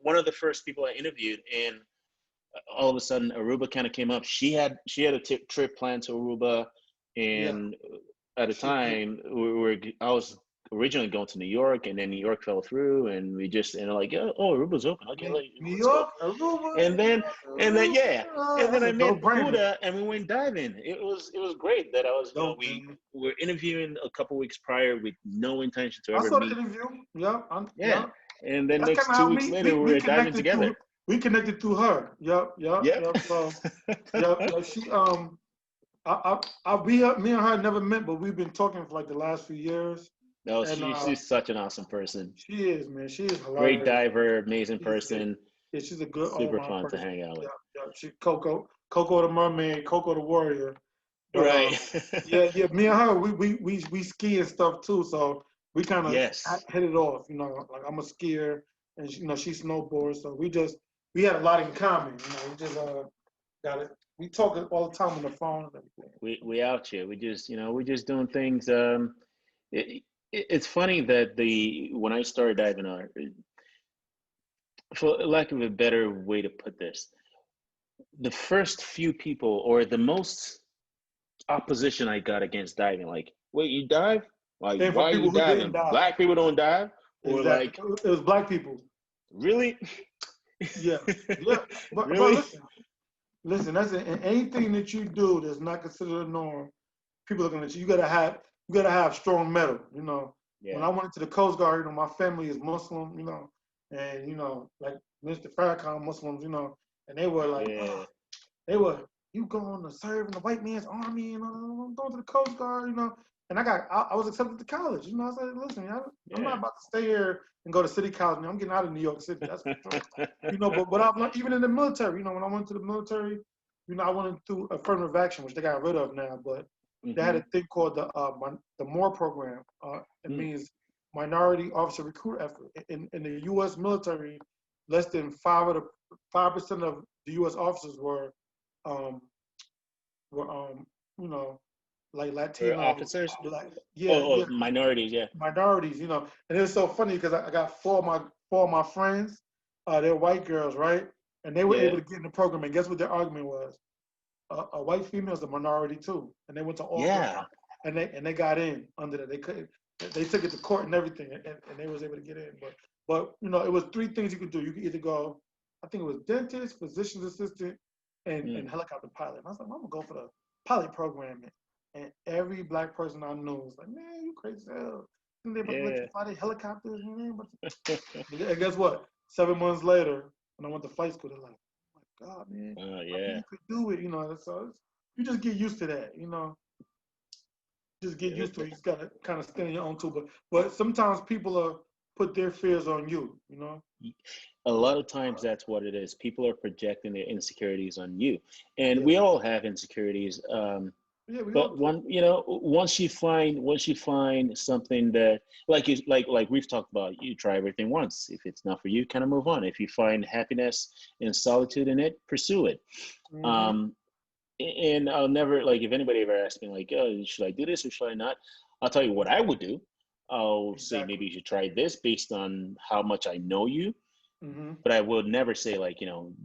one of the first people I interviewed, and all of a sudden Aruba kind of came up. She had a trip planned to Aruba, yeah. and at the She, time I was originally going to New York, and then New York fell through, and we just like, oh, Aruba's open. Okay, New let's go. York, Aruba, And New then York, and then yeah, Aruba. and then That's I a met dope brainer. Huda, and we went diving. It was great that I was Dope, we man. were interviewing a couple weeks prior with no intention to I ever saw the meet. interview. Yeah, Yeah, yeah. and then That's kind next of two how weeks me later we, we we were diving connected together. through we connected through her. Yep, yep, Yep. yep. So yep, she me and her never met, but we've been talking for like the last few years, No, and she's such an awesome person. she is, man. She is Great hilarious. diver, amazing She's a, person, yeah, she's a good all super around fun to person. hang out Yeah, with. yeah. She Coco the mermaid, Coco the warrior. But Right. yeah, yeah. Me and her, we ski and stuff too. So we kind of Yes. hit it off. Like I'm a skier, and she snowboards. So we had a lot in common. We just got it. We talk all the time on the phone and everything. We out here. We're just doing things. It's funny that when I started diving, for lack of a better way to put this, the first few people, or the most opposition I got against diving, like, wait, you dive? Like, And for why are you people who didn't diving? die, Black people don't dive? Or exactly. like, It was black people. really? Yeah, yeah. But Really? listen. That's it. And anything that you do that's not considered a norm, people looking at you. You gotta have strong metal. When Yeah. I went into the Coast Guard, my family is Muslim. And like Mr. Farrakhan Muslims. And they were like, Yeah. oh, they were, you going to serve in the white man's army, I'm going to the Coast Guard. And I was accepted to college. I said, listen, I'm not Yeah. about to stay here and go to city college. I'm getting out of New York City. That's for sure. But I've learned, even in the military, when I went to the military, I went through affirmative action, which they got rid of now, but they had Mm-hmm. a thing called the MORE program. It Mm. means Minority Officer Recruit Effort. In the U.S. military, less than 5% of the U.S. officers um, were like Or Latino, officers? black, yeah, Oh, yeah, minorities, yeah. minorities. And it was so funny because I got four of my friends, they're white girls, right? And they were Yeah. able to get in the program. And guess what their argument was? A white female is a minority too, and they went to all girls, Yeah. and they got in under that. They couldn't. They took it to court and everything, and they was able to get in. But it was three things you could do. You could either go, I think it was dentist, physician's assistant, and Mm. helicopter pilot. And I was like, I'm gonna go for the pilot program. And every black person I knew was like, man, you crazy as hell. Think they about to let you Yeah. fly their helicopters? And guess what? 7 months later, when I went to flight school, they're like, oh my God, man, Oh, I think yeah. you could do it. You just get used to that. Just get Yeah, used to it. You just gotta kind of stand on your own too. But sometimes people put their fears on you. a Yeah, lot of times that's what it is. People are projecting their insecurities on you, and yeah, we all have insecurities. Yeah, we all But do. once you find something that like we've talked about, you try everything once. If it's not for you, kind of move on. If you find happiness and solitude in it, pursue it. Mm-hmm. Um, and I'll never, like, if anybody ever asks me like, oh, should I do this or should I not? I'll tell you what I would do. I'll say maybe Exactly. you should try this based on how much I know you, Mm-hmm. but I would never say like,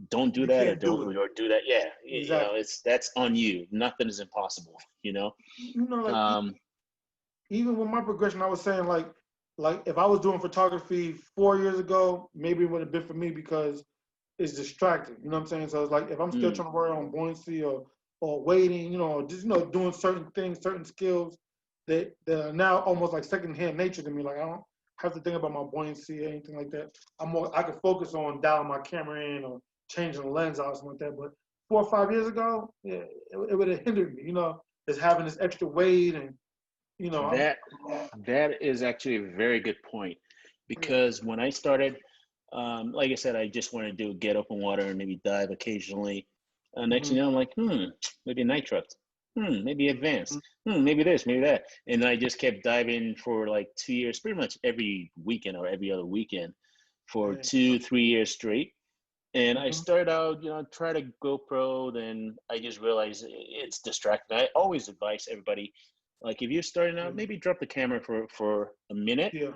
don't do You that or can't do don't it. or do that. Yeah, Exactly. it's that's on you. Nothing is impossible. Like Um, even with my progression, I was saying like if I was doing photography 4 years ago, maybe it would have been for me because it's distracting. You know what I'm saying? So it's like if I'm still mm, trying to work on buoyancy or waiting, or just doing certain things, certain skills that are now almost like secondhand nature to me. Like I don't have to think about my buoyancy or anything like that. I can focus on dialing my camera in or changing the lens out or something like that. But 4 or 5 years ago, yeah, it would have hindered me. Just having this extra weight and you know, I'm, that that is actually a very good point, yeah. because when I started, like I said, I just wanted to do get open water and maybe dive occasionally. Next thing Hmm. you know, I'm like, maybe night trucks, maybe advanced, maybe this, maybe that, and I just kept diving for like 2 years, pretty much every weekend or every other weekend, for Dang. 2 3 years straight. And I Hmm. started out, try to GoPro. Then I just realized it's distracting. I always advise everybody, like if you're starting out, maybe drop the camera for a minute. Yeah.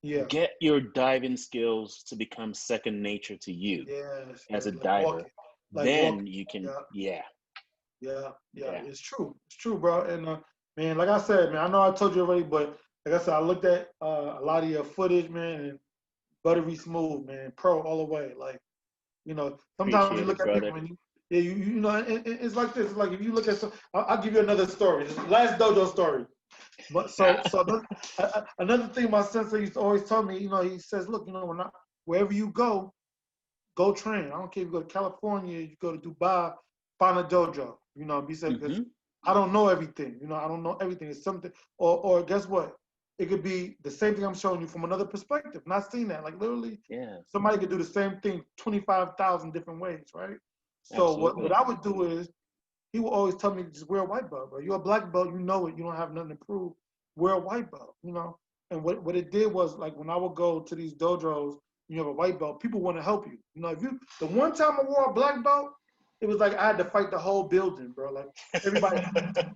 Yeah. Get your diving skills to become second nature to you Yes. as a Like walking. diver. Like Then walking. you can, Yeah. yeah, Yeah. Yeah. yeah, It's true. It's true, bro. And man, like I said, man, I know I told you already, but like I said, I looked at a lot of your footage, man, and buttery smooth, man, pro all the way. Like sometimes you appreciate look it, at people brother. and it's like this. It's like if you look at some, I'll give you another story. This last dojo story. But so another thing my sensei used to always tell me, he says, look, wherever you go train. I don't care if you go to California, you go to Dubai, find a dojo. He said because Hmm. I don't know everything. I don't know everything. It's something, or guess what? It could be the same thing I'm showing you from another perspective. Not seeing that, like literally, Yeah, somebody could do the same thing 25,000 different ways, right? So what absolutely. I would do is he would always tell me just wear a white belt, bro. You're a black belt, you know it. You don't have nothing to prove. Wear a white belt. And what it did was like when I would go to these dojos, you have a white belt, people want to help you. If you the one time I wore a black belt, it was like I had to fight the whole building, bro. Like everybody,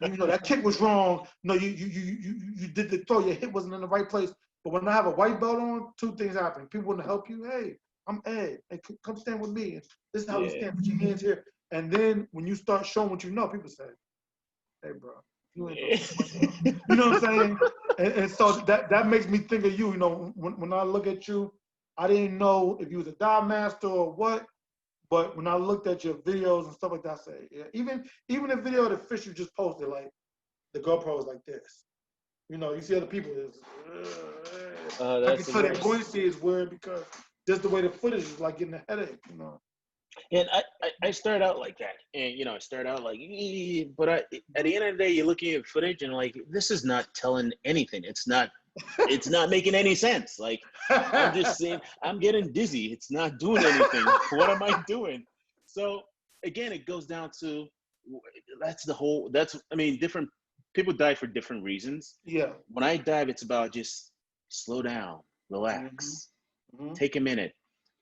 that kick was wrong. No, you did the throw, your hip wasn't in the right place. But when I have a white belt on, two things happen. People want to help you. Hey, I'm Ed. Hey, come stand with me. This is how we Yeah. stand. Put your hands here. And then when you start showing what you know, people say, "Hey, bro, you ain't no white belt." You know what I'm saying? And so that makes me think of you. When I look at you, I didn't know if you was a dive master or what. But when I looked at your videos and stuff like that, I say, yeah. Even the video of the fish you just posted, like the GoPro is like this. You see other people is. I can That's the tell that worst. buoyancy is weird because just the way the footage is like getting a headache. And I started out like that, and I started out like, but at the end of the day, you're looking at footage and like, this is not telling anything. It's not making any sense. Like, I'm just saying, I'm getting dizzy. It's not doing anything. What am I doing? So again, it goes down to I mean, different people dive for different reasons. Yeah. When I dive, it's about just slow down, Hmm. relax, Hmm. take a minute,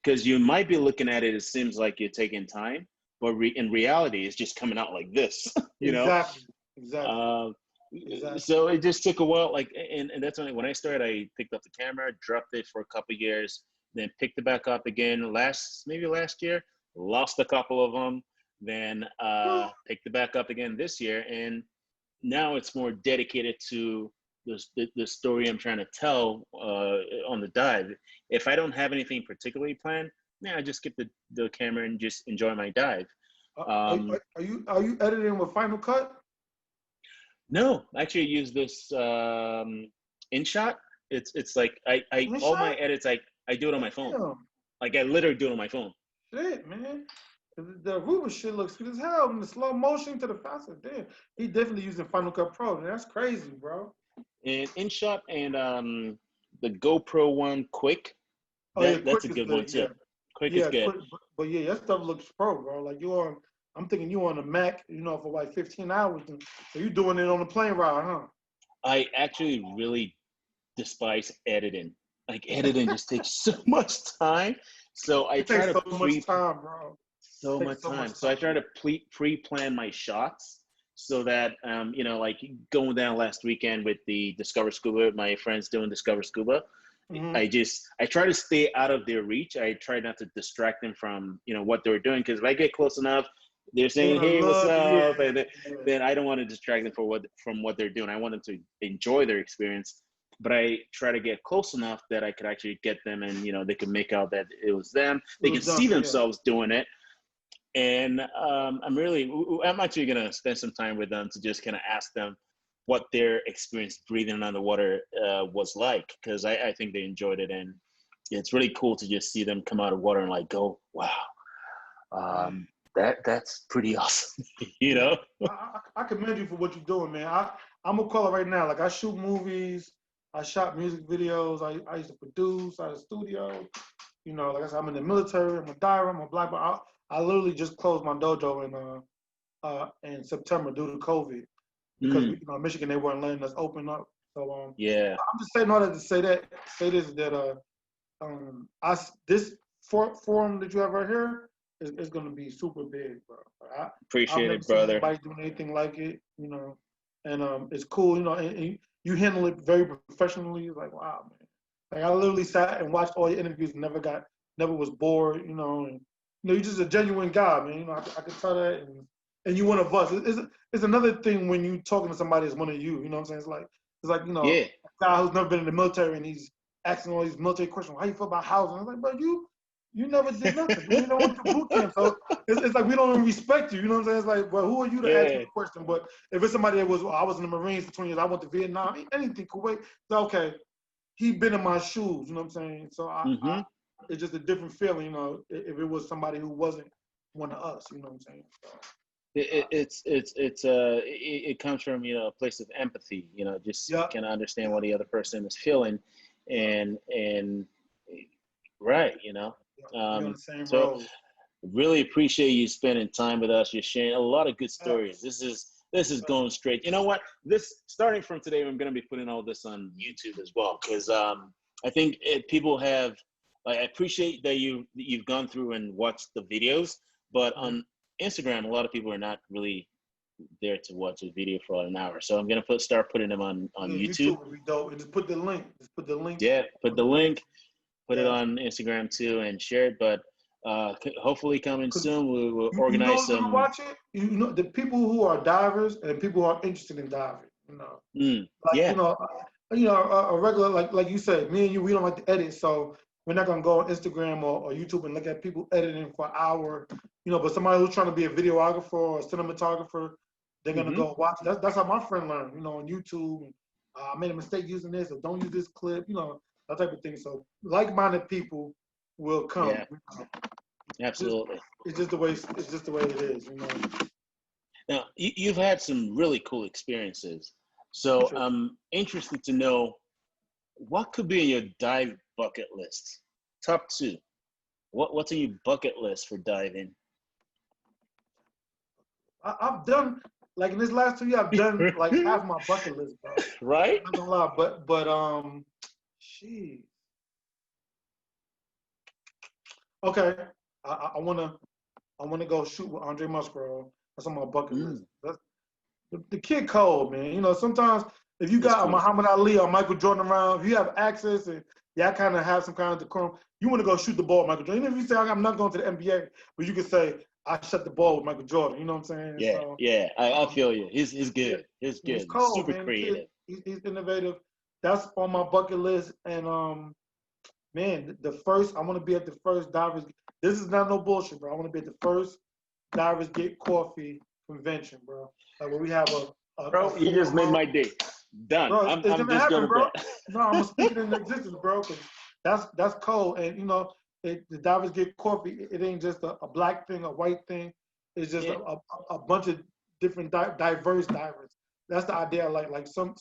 because you might be looking at it, it seems like you're taking time, but in reality it's just coming out like this. you know Exactly. Exactly. uh, Exactly. so it just took a while, like, and that's when I started. I picked up the camera, dropped it for a couple of years, then picked it back up again maybe last year, lost a couple of them, then picked it back up again this year, and now it's more dedicated to the story I'm trying to tell on the dive. If I don't have anything particularly planned, yeah, I just get the camera and just enjoy my dive. Um, Are you editing with Final Cut? no, actually, I use this InShot. It's like I In all my shot? edits I do it on my phone. Damn. Like I literally do it on my phone. Shit, man. The Aruba shit looks good as hell. From the slow motion to the faster. Damn. He definitely using Final Cut Pro. Man. That's crazy, bro. And InShot and the GoPro one, Quick. Oh yeah, That's quick a is good one good. Yeah. too. Quick is Yeah, good. quick. But yeah, that stuff looks pro, bro. Like you on I'm thinking you on the Mac, for like 15 hours. So you doing it on the plane ride, huh? I actually really despise editing. Like editing just takes so much time. So I It try takes to so much time, bro. so It takes much so much time. So I time. try to pre-plan my shots so that like going down last weekend with the Discover Scuba, my friends doing Discover Scuba. Hmm. I try to stay out of their reach. I try not to distract them from what they're doing, because if I get close enough, they're They're saying, gonna "Hey, what's love you. Yeah, up?" And yeah. then I don't want to distract them from what they're doing. I want them to enjoy their experience, but I try to get close enough that I could actually get them, and they can make out that it was them. It They was can done. see Yeah. themselves doing it, and I'm actually gonna spend some time with them to just kind of ask them what their experience breathing underwater was like, because I think they enjoyed it, and it's really cool to just see them come out of water and like go, wow, that's pretty awesome, you Yeah. know? I commend you for what you're doing, man. I'm gonna call it right now. Like I shoot movies, I shot music videos, I used to produce out of the studio. Like I said, I'm in the military, I'm a diver, I'm a black belt. I literally just closed my dojo in September due to COVID because Mm, Michigan they weren't letting us open up. So yeah, I'm just saying all that to say this that this forum that you have right here is going to be super big, bro. I've appreciate never it, seen brother. anybody doing anything like it, and it's cool, and you handle it very professionally. It's like, wow, man. Like I literally sat and watched all your interviews, and never was bored, and you're just a genuine guy, man. I could tell that, and you one of us. It's another thing when you talking to somebody that's one of you. You know what I'm saying? It's like Yeah, a guy who's never been in the military and he's asking all these military questions. How you feel about housing? I was like, bro, you never did nothing. You don't went to boot camp, so it's like we don't even respect you. You know what I'm saying? It's like, well, who are you to ask me yeah, a question? But if it's somebody that I was in the Marines for 20 years, I went to Vietnam, anything, Kuwait. So okay, he been in my shoes. You know what I'm saying? So mm-hmm. it's just a different feeling. If it was somebody who wasn't one of us. You know what I'm saying? So, It comes from a place of empathy, just yeah, kind of understand yeah, what the other person is feeling, yeah, and right, yeah. We on um the same so road. really appreciate you spending time with us. You're sharing a lot of good stories. Facts. This is going straight. You know what? This starting from today, I'm going to be putting all this on YouTube as well, because I think people have. I appreciate that you've gone through and watched the videos, but Mm-hmm. on Instagram, a lot of people are not really there to watch a video for an hour. So I'm gonna start putting them on Yeah, YouTube. YouTube would be dope. And just put the link. Just put the link Yeah, put on the the page. link, put it Yeah. on Instagram too, and share it. But hopefully coming Because soon, we will you know organize who's gonna some. watch it? The people who are divers and people who are interested in diving. Like Yeah, a regular like you said, me and you, we don't like to edit, so we're not gonna go on Instagram or YouTube and look at people editing for an hour. But somebody who's trying to be a videographer or a cinematographer, they're gonna hmm go watch. That's how my friend learned. On YouTube. I made a mistake using this, or don't use this clip. That type of thing. So like-minded people will come. yeah, absolutely. It's just the way it is. Now you've had some really cool experiences, so Sure. I'm interested to know what could be on your dive bucket list. Top two. What's on your bucket list for diving? I've done like in this last 2 years, I've done like half my bucket list, bro. Right? I'm not gonna lie, but she okay. I wanna go shoot with Andre Musgrove. That's on my bucket list. Mm, That's, the kid cold, man. Sometimes if you that's got a cool. Muhammad Ali or Michael Jordan around, if you have access and y'all kind of have some kind of decorum, you want to go shoot the ball with Michael Jordan. Even if you say I'm not going to the NBA, but you can say I shot the ball with Michael Jordan. You know what I'm saying? Yeah, So yeah. I um, feel you. He's yeah, good. He's he's good. cold, Super man. The kid, creative. he's innovative. That's on my bucket list. And man, the first I want to be at the first divers. This is not no bullshit, bro. I want to be at the first divers get coffee convention, bro. Like where we have a Bro, you full just made room. my day. Done. Bro, I'm it's I'm gonna just happen, going to bro. bed. No, I'm gonna speak it into existence, bro. Cause that's cold, and the divers get coffee. It ain't just a black thing, a white thing. It's just Yeah. a bunch of different diverse divers. That's the idea. Like some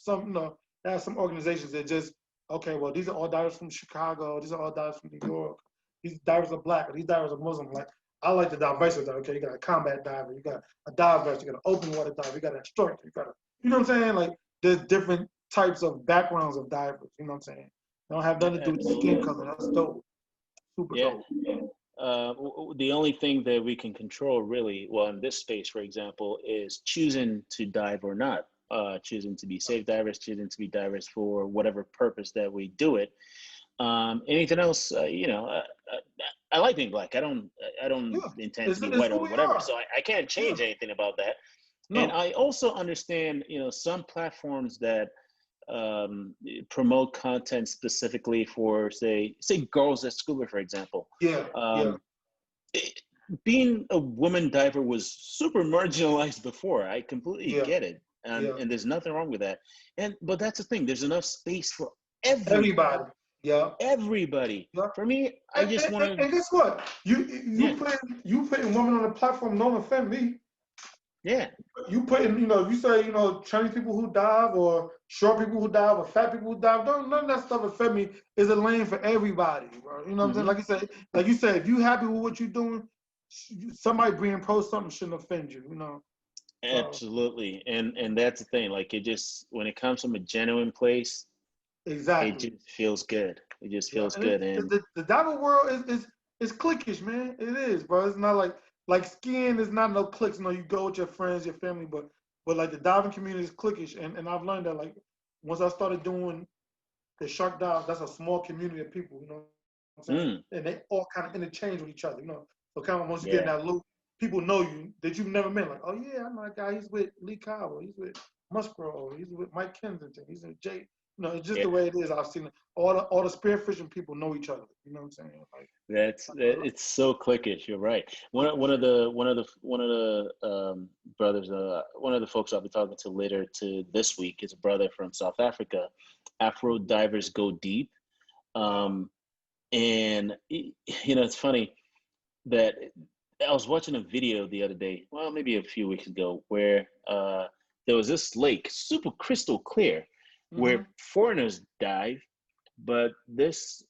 there are some organizations that just okay. Well, these are all divers from Chicago. These are all divers from New York. These divers are black. Or these divers are Muslim. Like I like the diversity. Okay, you got a combat diver, you got a dive vest, you got an open water diver, you got an instructor, you got a, you know what I'm saying? Like there's different types of backgrounds of divers. You know what I'm saying? They don't have nothing to do with the skin Absolutely. color. That's dope. Super Yeah. dope. The only thing that we can control really, well, in this space, for example, is choosing to dive or not, choosing to be safe divers, choosing to be divers for whatever purpose that we do it. Anything else, I like being black. I don't Yeah, intend to be it's white who or we whatever. are. So I can't Yeah, change anything about that. And no. I also understand, some platforms that promote content specifically for say girls at scuba, for example. Yeah, yeah, Um, it- Being a woman diver was super marginalized before. I completely yeah, get it, and yeah. there's nothing wrong with that. But that's the thing. There's enough space for everybody, Everybody. Yeah, everybody. yeah. For me, I just want to, And guess what? yeah, You putting women on the platform don't offend me. yeah, You putting, you say, Chinese people who dive or short people who dive or fat people who dive, don't none of that stuff affect me. It's a lane for everybody, bro. You know what I'm saying? hmm Like you said, if you happy with what you're doing, somebody being pro something shouldn't offend you. So absolutely. And that's the thing. Like it just when it comes from a genuine place, it exactly. just feels good. It just Yeah, feels and good. And the diving world is cliquish, man. It is, bro. It's not like skiing is not no clicks. No, you go with your friends, your family, but like the diving community is cliquish, and I've learned that like once I started doing the shark dive, that's a small community of people. You know what I'm saying? mm, And they all kind of interchange with each other. So kind of once you get in yeah, that loop, people know you that you've never met. Like, oh yeah, I know that guy. He's with Lee Kyle. He's with Musgrove. He's with Mike Kensington. He's with Jay. It's just yeah. the way it is. I've seen it. All the spearfishing people know each other. You know what I'm saying? Like, It's so cliquish. You're right. One of the brothers, one of the folks I'll be talking to later to this week is a brother from South Africa. Afro divers go deep, wow. um, and it's funny that I was watching a video the other day, well, maybe a few weeks ago, where there was this lake, super crystal clear, Mm-hmm. where foreigners dive, but this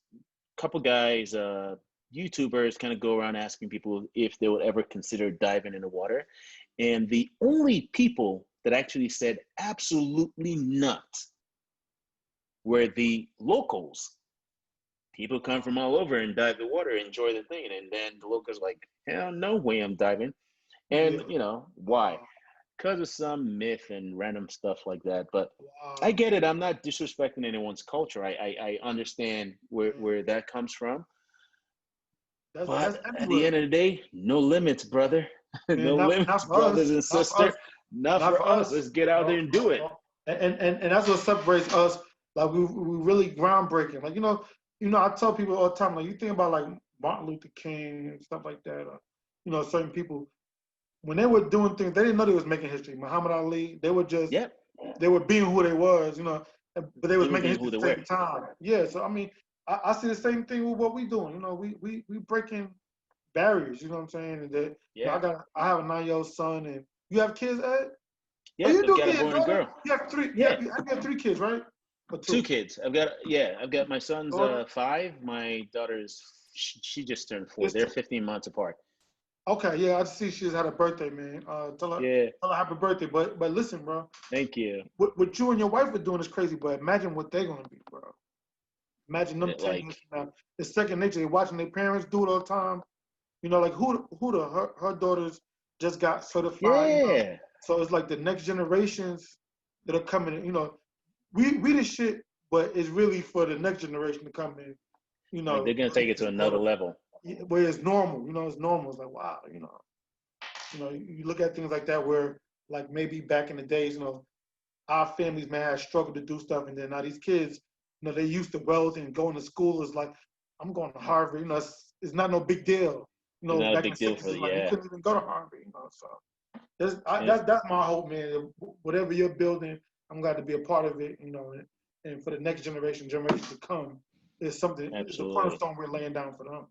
couple guys, YouTubers, kind of go around asking people if they would ever consider diving in the water. And the only people that actually said absolutely not were the locals. People come from all over and dive the water, enjoy the thing. And then the locals like, hell no way I'm diving. And Yeah. why? Wow. Because of some myth and random stuff like that. But I Wow. get it. I'm not disrespecting anyone's culture. I understand Man, where that comes from. that's But at the everywhere, end of the day, no limits, brother. man. No Not limits, for brothers us. and Not for sister. us. Not Not for for us. us. Let's get out there No, and do it. no. And that's what separates us. Like we really groundbreaking. Like I tell people all the time. Like you think about like Martin Luther King and stuff like that. Or, certain people when they were doing things, they didn't know they was making history. Muhammad Ali, Yep. they were being who they was. But they They was were making being history who at they the were. same time. Yeah. So I mean, I see the same thing with what we doing. We breaking barriers. You know what I'm saying? And that Yeah. I have a 9-year-old son, and you have kids, Ed? Oh, Yep. you I've do got a kids, boy and a brother? girl. You have three. Yeah. You have 3 kids, right? Or Two two? kids. I've got my son's Daughter? 5. My daughter's she just turned 4. Just They're two. 15 months apart. Okay, yeah, I see she just had a birthday, man. Yeah. Tell her happy birthday. But listen, bro, Thank you. what you and your wife are doing is crazy. But imagine what they're gonna be, bro. Imagine them 10 years Like, from now. It's second nature. They're watching their parents do it all the time. Like her daughters just got certified. yeah. So it's like the next generations that are coming. We the shit, but it's really for the next generation to come in. Like they're gonna take it to It's another better. level. Where it's normal. It's normal. It's like wow. You look at things like that where like maybe back in the days, our families may have struggled to do stuff, and then now these kids, they used to wealth and going to school is like, I'm going to Harvard. It's not no big deal. It's not a Back in big the deal '60s, for it's like you yeah. couldn't even go to Harvard. So Yeah. that's my hope, man. Whatever you're building, I'm glad to be a part of it. And for the next generations to come, it's a Absolutely. cornerstone we're laying down for them.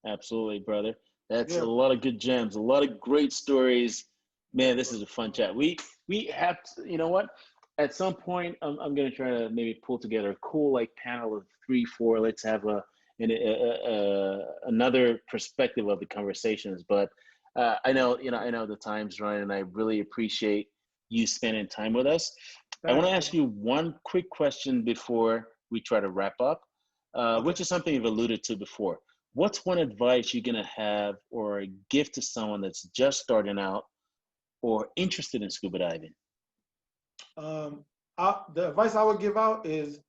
Absolutely, brother. That's a Yeah, lot of good gems, a lot of great stories. Man, this is a fun chat. We have to, you know what? At some point, I'm gonna try to maybe pull together a cool like panel of 3, 4. Let's have a and another perspective of the conversations. But I know, I know the time's running, and I really appreciate you spending time with us. I want to ask you one quick question before we try to wrap up, which is something you've alluded to before. What's one advice you're going to have or give to someone that's just starting out or interested in scuba diving? The advice I would give out is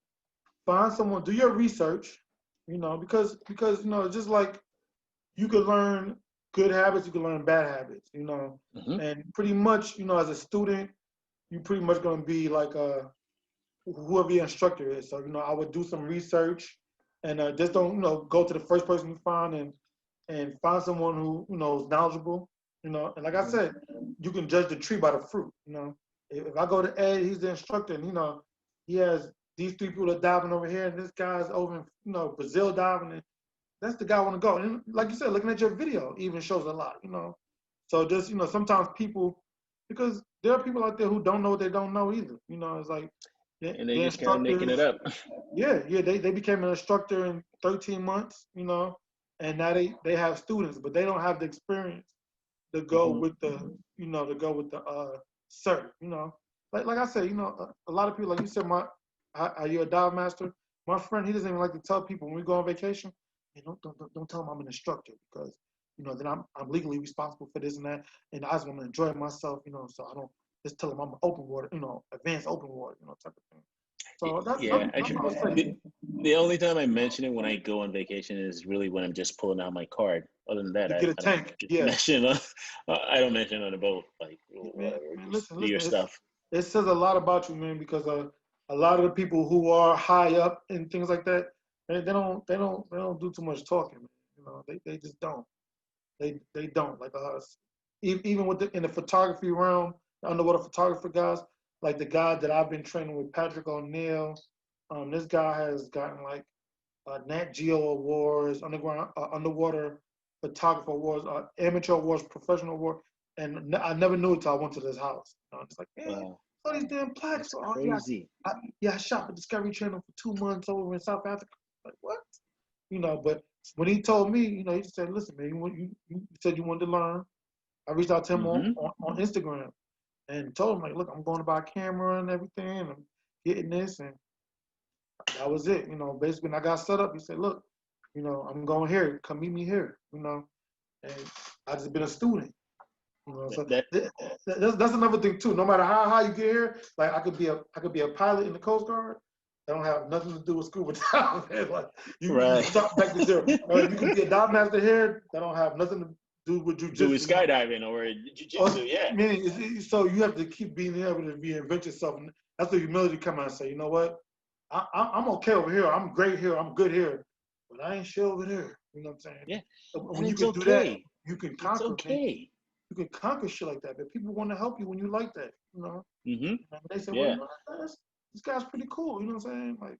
find someone, do your research, because just like you could learn good habits, you can learn bad habits, and pretty much, as a student, you're pretty much going to be like whoever your instructor is. So, I would do some research and just don't, go to the first person you find and find someone who, is knowledgeable, and like I said, you can judge the tree by the fruit, If I go to Ed, he's the instructor, and, he has these 3 people are diving over here, and this guy's over in, Brazil diving, and that's the guy I want to go. And like you said, looking at your video even shows a lot, So just, sometimes people, because there are people out there who don't know what they don't know either. It's like, and they just kind of making it up. Yeah, they became an instructor in 13 months, and now they have students, but they don't have the experience to go with the, cert, Like I said, a lot of people, like you said, are you a dive master? My friend, he doesn't even like to tell people when we go on vacation, hey, don't tell him I'm an instructor, because then I'm legally responsible for this and that, and I just want to enjoy myself, so I don't just tell him I'm open water, advanced open water, type of thing. So that's the only time I mention it when I go on vacation is really when I'm just pulling out my card. Other than that, you get a tank. I don't mention on the boat, like whatever. Listen, do your stuff. It says a lot about you, man, because a lot of the people who are high up and things like that, they don't do too much talking, man. They just don't. They don't, like us. Even in the photography realm, the underwater photographer guys, like the guy that I've been training with, Patrick O'Neill. This guy has gotten like Nat Geo awards, underwater photographer awards, amateur awards, professional award, and I never knew it till I went to this house. It's like, man, all these damn plaques. That's crazy. I shot for Discovery Channel for 2 months over in South Africa. Like, what? But when he told me, he said, listen, man, you said you wanted to learn. I reached out to him on Instagram and told him, like, look, I'm going to buy a camera and everything, and I'm getting this, and that was it. Basically, when I got set up, he said, look, I'm going here. Come meet me here, and I just been a student. So that's another thing too. No matter how high you get here, like I could be a pilot in the Coast Guard. That don't have nothing to do with scuba diving. Like you start back to zero. You could be a dive master here. That don't have nothing to do with jujitsu. Do with skydiving or jujitsu, yeah. So you have to keep being able to reinvent yourself. And that's the humility come out and say, you know what? I'm okay over here. I'm great here. I'm good here. But I ain't shit over there. You know what I'm saying? Yeah. When you can do that, you can conquer. It's okay. You can conquer shit like that. But people want to help you when you like that. Mm-hmm. And they say, well, this guy's pretty cool. You know what I'm saying?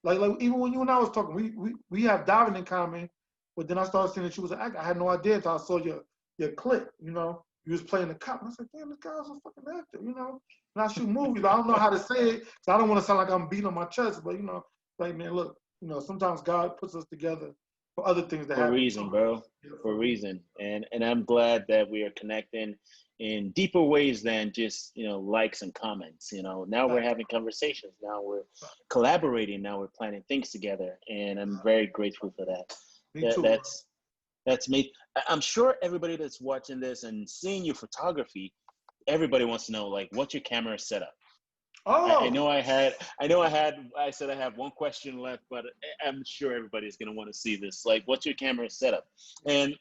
Like even when you and I was talking, we have diving in common. But then I started seeing that you was an actor. I had no idea until I saw your clip. You was playing the cop. And I said, damn, this guy's a fucking actor. And I shoot movies. I don't know how to say it, so I don't want to sound like I'm beating on my chest. But like man, look, sometimes God puts us together for other things that happen. For a reason, bro. For a reason. And I'm glad that we are connecting in deeper ways than just, likes and comments. Now we're having conversations. Now we're collaborating. Now we're planning things together. And I'm very grateful for that. Me too. That's me. I'm sure everybody that's watching this and seeing your photography, everybody wants to know, like, what's your camera setup? Oh, I said I have one question left, but I'm sure everybody's going to want to see this. Like, what's your camera setup? And,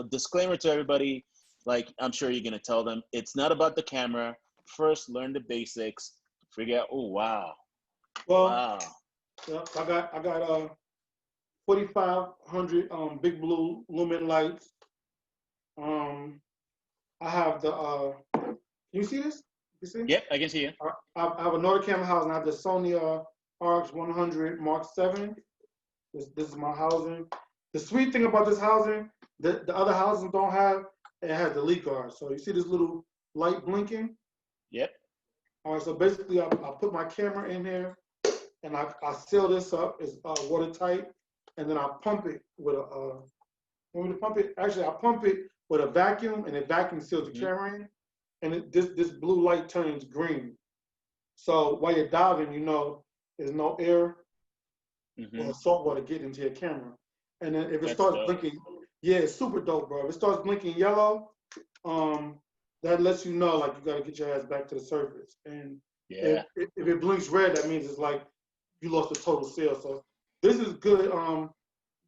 disclaimer to everybody, like, I'm sure you're going to tell them, it's not about the camera. First, learn the basics. Figure out, oh, wow. Well, wow. Yeah, I got 4,500 big blue lumen lights. I have the, can you see this? You see? Yep, I can see you. I have a Nordic camera house, and I have the Sony RX 100 Mark 7. This is my housing. The sweet thing about this housing, the other houses don't have, it has the leak guard. So you see this little light blinking? Yep. All right, so basically I put my camera in here, and I seal this up. It's watertight. and then I pump it with a. When we pump it, actually I pump it with a vacuum, and the vacuum seals the camera in, and this blue light turns green. So while you're diving, you know there's no air or salt water getting into your camera. And then if it starts blinking, yeah, it's super dope, bro. If it starts blinking yellow, that lets you know like you gotta get your ass back to the surface. And if it blinks red, that means it's like you lost the total sale. So this is good.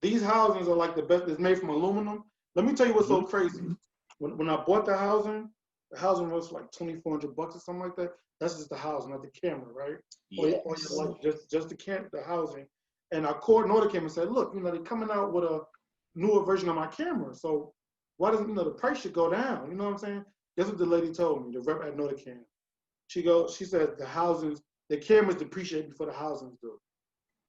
These housings are like the best. It's made from aluminum. Let me tell you what's so crazy. When I bought the housing was like $2,400 or something like that. That's just the housing, not the camera, right? Yes. Or like just the housing. And I called Nordic and said, look, you know, they're coming out with a newer version of my camera. So why doesn't, you know, the price should go down? You know what I'm saying? Guess what the lady told me, the rep at Nordic. She said the cameras depreciate before the housings do.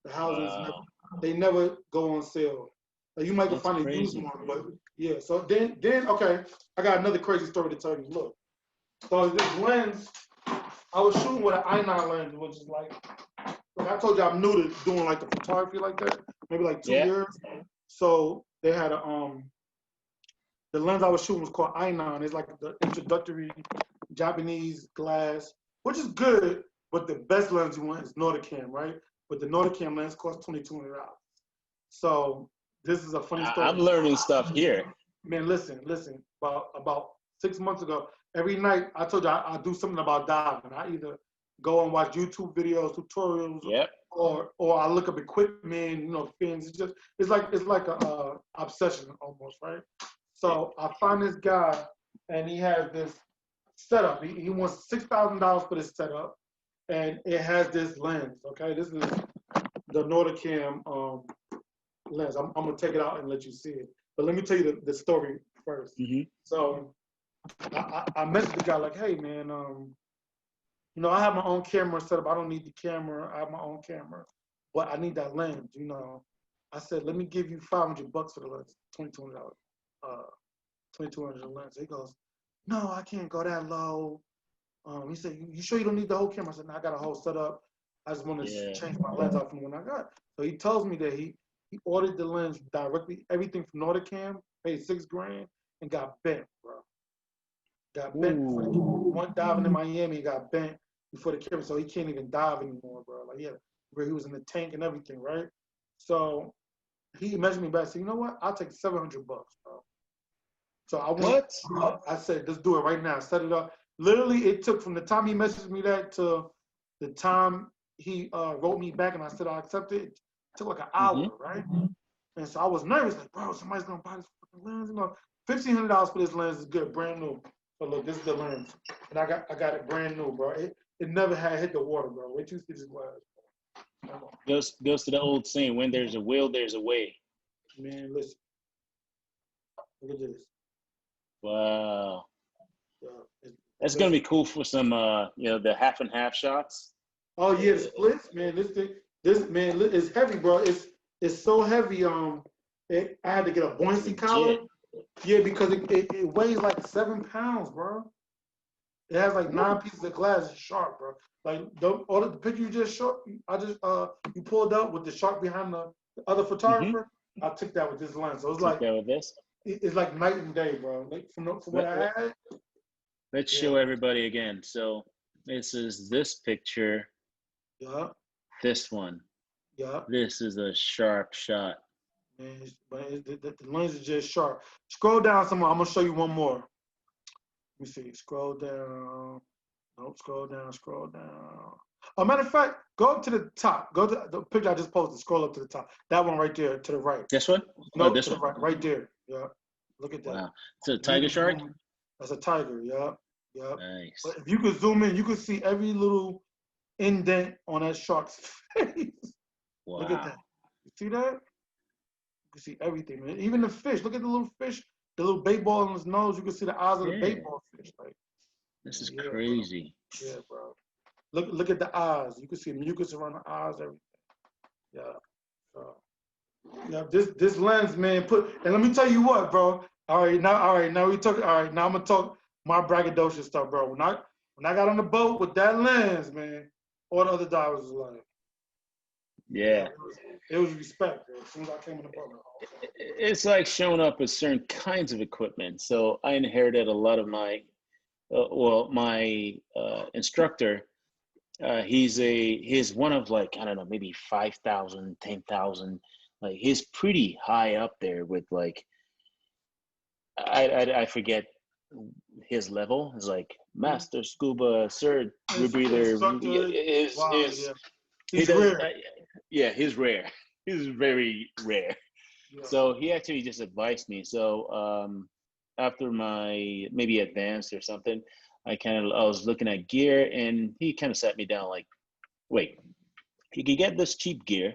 The housings, they never go on sale. Like you might go find a used one, but yeah. So then, okay, I got another crazy story to tell you. Look, so this lens, I was shooting with an I9 lens, which is like I told you I'm new to doing like the photography like that, maybe like 2 years. So they had the lens I was shooting was called I9. It's like the introductory Japanese glass, which is good, but the best lens you want is Nordic, right? But the Nordic lens costs $2,200. So this is a funny story. I'm learning stuff here. Man, listen. About 6 months ago, every night I told you I do something about diving. I either go and watch YouTube videos, tutorials, or I look up equipment, you know, things. It's like a obsession almost, right? So I find this guy, and he has this setup. He wants $6,000 for this setup, and it has this lens. Okay, this is the Nordic lens. I'm gonna take it out and let you see it. But let me tell you the story first. So I messaged the guy like, hey man, you know, I have my own camera set up. I don't need the camera. I have my own camera, but I need that lens. You know, I said, let me give you $500 for the lens, $2,200, $2,200 lens. He goes, no, I can't go that low. He said, you sure you don't need the whole camera? I said, no, I got a whole setup. I just want to change my lens out from the one I got. So he tells me that he ordered the lens directly, everything from Nordic, paid $6,000, and got bent, bro. Got bent. One diving in Miami, he got bent before the camera, so he can't even dive anymore, bro. Like, where he was in the tank and everything, right? So he messaged me back, said, you know what? I'll take $700, bro. So I said, let's do it right now. Set it up. Literally, it took from the time he messaged me that to the time he wrote me back and I said I accepted. It took like an hour, right? And so I was nervous, like, bro, somebody's gonna buy this fucking lens. You know, $1,500 for this lens is good, brand new. So look, this is the lens, and I got it brand new, bro. It never had hit the water, bro. Wait till you see this glass. Goes to the old saying: when there's a will, there's a way. Man, listen, look at this. Wow. That's gonna be cool for some, you know, the half and half shots. Oh yeah, the splits, man. This man is heavy, bro. It's so heavy. I had to get a buoyancy collar. Yeah, because it weighs like 7 pounds, bro. It has like 9 pieces of glass. It's sharp, bro. Like all the picture you just showed, you pulled up with the shark behind the other photographer. I took that with this lens. So it's like that with this. It's like night and day, bro. Like from what I had. Let's show everybody again. So this is this picture. Yeah. This one. Yeah. This is a sharp shot. Man, the lens is just sharp. Scroll down some more. I'm gonna show you one more. Let me see. Scroll down. Nope. Scroll down. Scroll down. A matter of fact, go up to the top. Go to the picture I just posted. Scroll up to the top. That one right there, to the right. This one? No, this one. Right there. Yeah. Look at that. Wow. It's a tiger shark? That's a tiger. Yeah. Yeah. Nice. But if you could zoom in, you could see every little indent on that shark's face. Wow. Look at that. You see that? You can see everything, man. Even the fish. Look at the little fish, the little bait ball on his nose. You can see the eyes of the bait ball fish. Like, this is crazy. Bro. Yeah, bro. Look at the eyes. You can see mucus around the eyes, everything. Yeah. This lens, man. And let me tell you what, bro. All right, now we talk. All right, now I'm gonna talk my braggadocious stuff, bro. When I got on the boat with that lens, man, all the other divers was like, Yeah. It was respect as soon as I came in the program. It's like showing up with certain kinds of equipment. So I inherited a lot of my, my instructor. He's one of like, I don't know, maybe 5,000, 10,000. Like he's pretty high up there with like, I forget his level. It's like master scuba, sir rebreather. Instructor, wow, yeah. He He's does. rare. Yeah, he's rare. He's very rare. Yeah. So he actually just advised me. So after my maybe advanced or something, I was looking at gear, and he kind of sat me down like, wait, you can get this cheap gear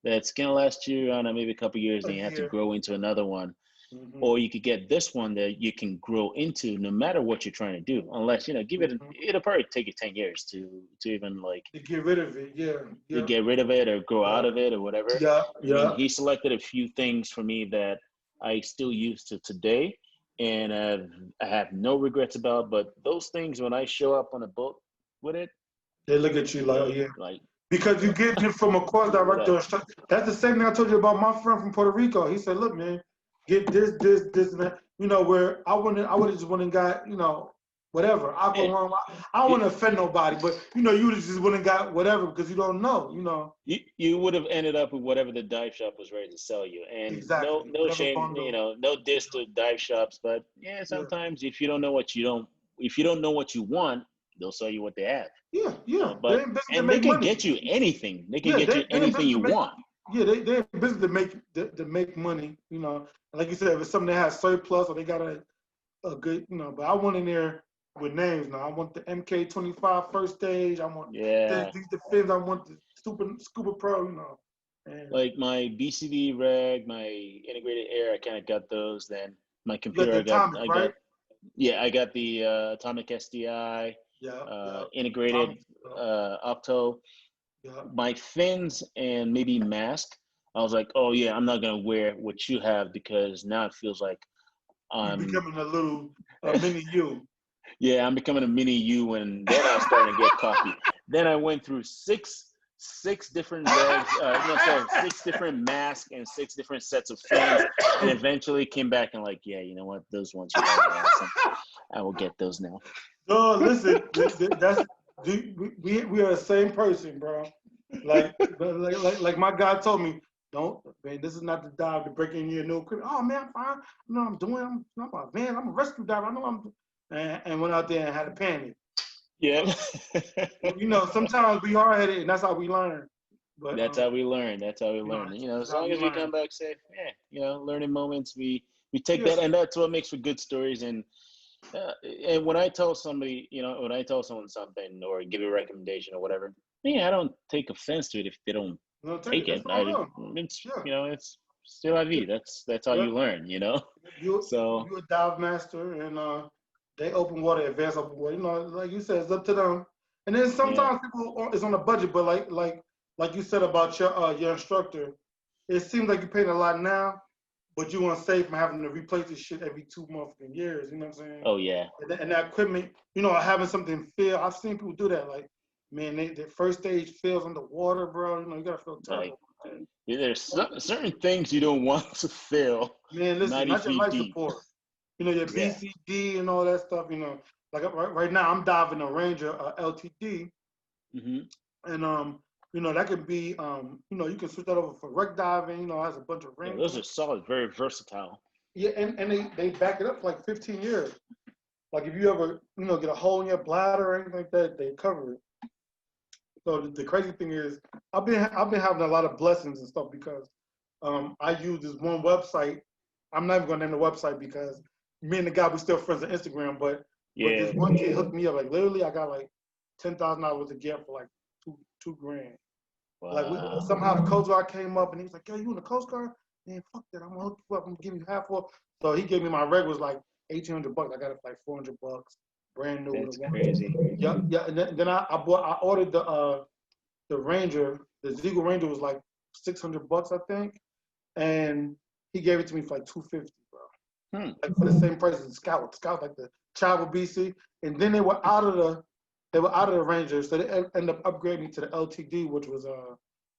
that's gonna last you, I don't know, maybe a couple years, and you have to grow into another one. Mm-hmm. Or you could get this one that you can grow into no matter what you're trying to do, unless give it. It'll probably take you 10 years to even like to get rid of it. Yeah, to get rid of it or grow out of it or whatever. Yeah, I mean, he selected a few things for me that I still use to today, and I have no regrets about. But those things, when I show up on a boat with it, they look at you like, yeah. like Because you get it from a course director. That's the same thing I told you about my friend from Puerto Rico. He said, look, man, get this, and that. You know, where I would have just went and got, whatever. I don't want to offend nobody, but, you would have just went and got whatever because you don't know. You would have ended up with whatever the dive shop was ready to sell you. And exactly. no shame, no diss to dive shops, but sometimes if you don't know what you want, they'll sell you what they have. Yeah. But they can get you anything. They can get you anything you want. Yeah, they're in business to make money. Like you said, if it's something that has surplus or they got a good, But I went in there with names now. I want the MK25 first stage. I want these fins. I want the Scuba Pro. And like my BCD reg, my integrated air, I kind of got those. Then my computer, I got the Atomic SDI. Integrated Opto. My fins and maybe mask, I was like, oh yeah, I'm not gonna wear what you have because now it feels like I'm becoming a mini you. Yeah, I'm becoming a mini you, and then I was starting to get cocky. Then I went through six different regs, 6 different masks and 6 different sets of fins, and eventually came back and like, yeah, you know what, those ones you guys are awesome. I will get those now. No, listen, we are the same person, bro. Like my guy told me, don't, man, this is not the dive to break in your new equipment. Oh man, I'm fine. I'm a van. I'm a rescue diver. I know and went out there and had a panic. Yeah. Sometimes we hard headed, and that's how we learn. But that's how we learn. That's how we learn. As long as we come back safe, learning moments. We take that, and that's what makes for good stories. And when I tell somebody, when I tell someone something or give a recommendation or whatever, I don't take offense to it if they don't take it. It's still la vie. That's how you learn, You're a dive master, and they open water, advanced open water. Like you said, it's up to them. And then sometimes people is on a budget, but like you said about your instructor, it seems like you're paying a lot now, but you want to save from having to replace this shit every 2 months and years. You know what I'm saying? Oh yeah. And that equipment, having something fail. I've seen people do that. Like, man, their first stage fails underwater, bro. You gotta feel terrible. There's certain things you don't want to fail. Man, listen, not your life support. Your BCD and all that stuff. Like right now, I'm diving a Ranger LTD, and that can be, you can switch that over for wreck diving. It has a bunch of rings. Those are solid, very versatile. Yeah, and they back it up for like 15 years. Like if you ever, get a hole in your bladder or anything like that, they cover it. So the crazy thing is, I've been having a lot of blessings and stuff because I use this one website. I'm not even going to name the website because me and the guy, we still friends on Instagram, but this one kid hooked me up. Like literally, I got like $10,000 worth of gear for like two grand. Wow. Like somehow the Coast Guard came up and he was like, yo, you in the Coast Guard? Man, fuck that. I'm gonna hook you up. I'm gonna give you half off. So he gave me my reg was like $1,800. I got it for like $400, brand new. That's crazy. Yeah. And then I ordered the Ranger. The Ziegler Ranger was like $600, I think, and he gave it to me for like $250, bro. Like for the same price as the Scout. Scout like the Travel BC, and then they were out of the Ranger, so they ended up upgrading me to the LTD, which was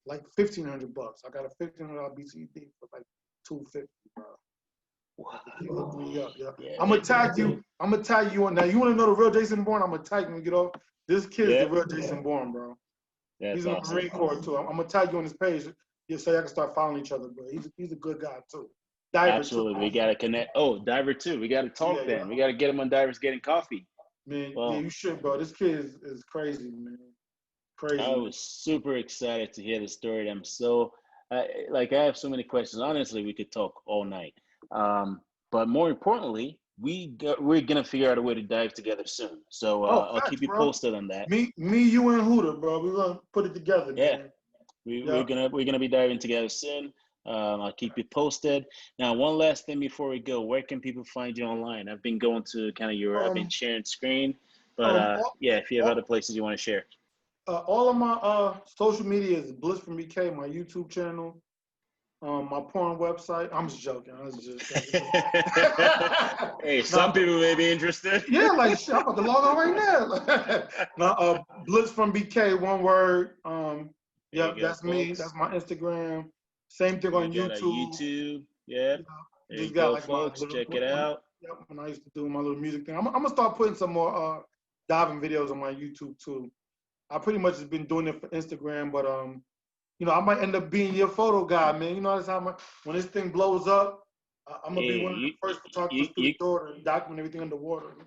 like $1,500. I got a $1,500 BCD for like $250, bro. Wow. He hooked me up. Yeah. Yeah, I'm gonna tag you. I'm gonna tag you on now. You want to know the real Jason Bourne? I'm gonna tag you when we get off. This kid's Yeah. the real Jason Bourne, bro. That's He's in the awesome. Marine Corps too. I'm gonna tag you on his page. You so y'all can start following each other, bro. He's a good guy too. Diver Absolutely. too. We got to connect. Oh, Diver too. We got to talk Yeah, then. yeah. We got to get him on Divers Getting Coffee. Man, Well, yeah, you should, bro. This kid is crazy, man. Crazy. I was super excited to hear the story. I'm so, I have so many questions. Honestly, we could talk all night. But more importantly, we're going to figure out a way to dive together soon. So I'll facts, keep you bro. posted on that. Me, you and Hooter, bro. We're gonna put it together, Yeah. man. We're gonna be diving together soon. I'll keep you posted. Now, one last thing before we go, where can people find you online? I've been going to kind of I've been sharing screen, but yeah, if you have other places you want to share. All of my social media is Blitz from BK, my YouTube channel, my porn website. I'm just joking. I was just joking. Hey, some people may be interested. Yeah, like shit, I'm about to log on right now. Now, Blitz from BK, one word. Yep, that's folks. me. That's my Instagram. Same thing on got YouTube. YouTube. Yeah. You know, just got like folks. my little, Check it out. Yep, when I used to do my little music thing. I'm gonna start putting some more diving videos on my YouTube too. I pretty much have been doing it for Instagram, but you know, I might end up being your photo guy, man. You know, that's how when this thing blows up, I'm gonna be one of the first photographers through the door to document everything underwater.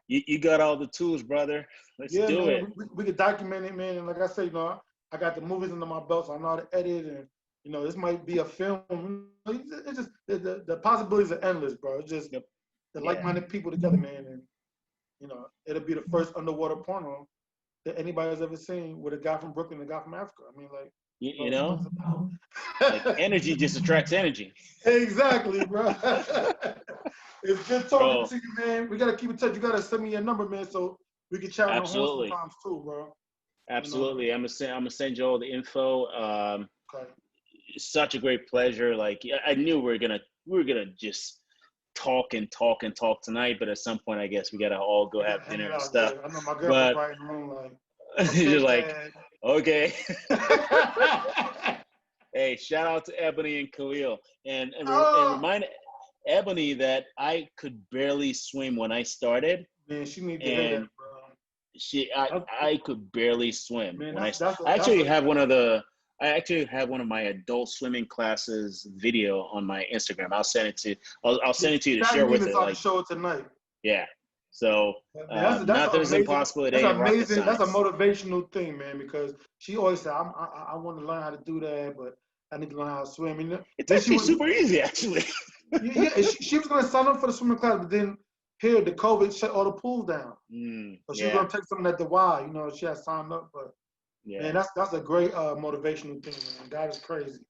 You got all the tools, brother. Let's do it. We could document it, man. And like I said, you know, I got the movies under my belt, so I know how to edit, and you know, this might be a film. It's just the possibilities are endless, bro. It's just the like-minded people together, man, and you know, it'll be the first underwater porno that anybody's ever seen with a guy from Brooklyn and a guy from Africa. I mean, like, you know, like energy just attracts energy. Exactly, bro. It's good talking to you, man. We gotta keep in touch. You gotta send me your number, man, so we can chat on the horn sometimes too, bro. Absolutely. You know? I'm gonna send you all the info. Okay. Such a great pleasure. Like I knew we were gonna just talk tonight, but at some point I guess we gotta all go have dinner and stuff. I know my girlfriend right in the room, like okay, you're like, okay. Hey, shout out to Ebony and Khalil, and remind Ebony that I could barely swim when I started. Man, she needs to hear that, bro. I could barely swim. Man, I actually have one of my adult swimming classes video on my Instagram. I'll send it to you to share with it. Like, show it tonight. Yeah. So nothing's impossible. It ain't rocket science. That's a motivational thing, man. Because she always said, "I want to learn how to do that, but I need to learn how to swim." And it's actually super easy, actually. Yeah, she was gonna sign up for the swimming class, but then the COVID shut all the pools down. So she was gonna take something at the Y. You know, she had signed up, but man, that's a great motivational thing, man. God is crazy.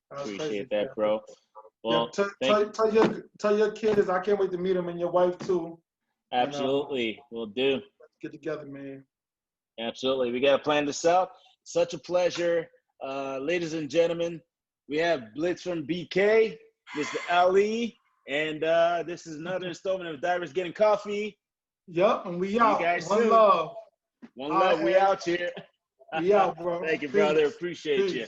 Appreciate that, bro. Well, tell your kids I can't wait to meet them, and your wife too. Absolutely, we'll do. Let's get together, man. Absolutely, we gotta plan this out. Such a pleasure, ladies and gentlemen. We have Blitz from BK, Mr. Ali, and this is another installment of Divers Getting Coffee. Yep, and we out. You guys One soon. love. One love. We out here. We out, bro. Thank you, brother. Appreciate you.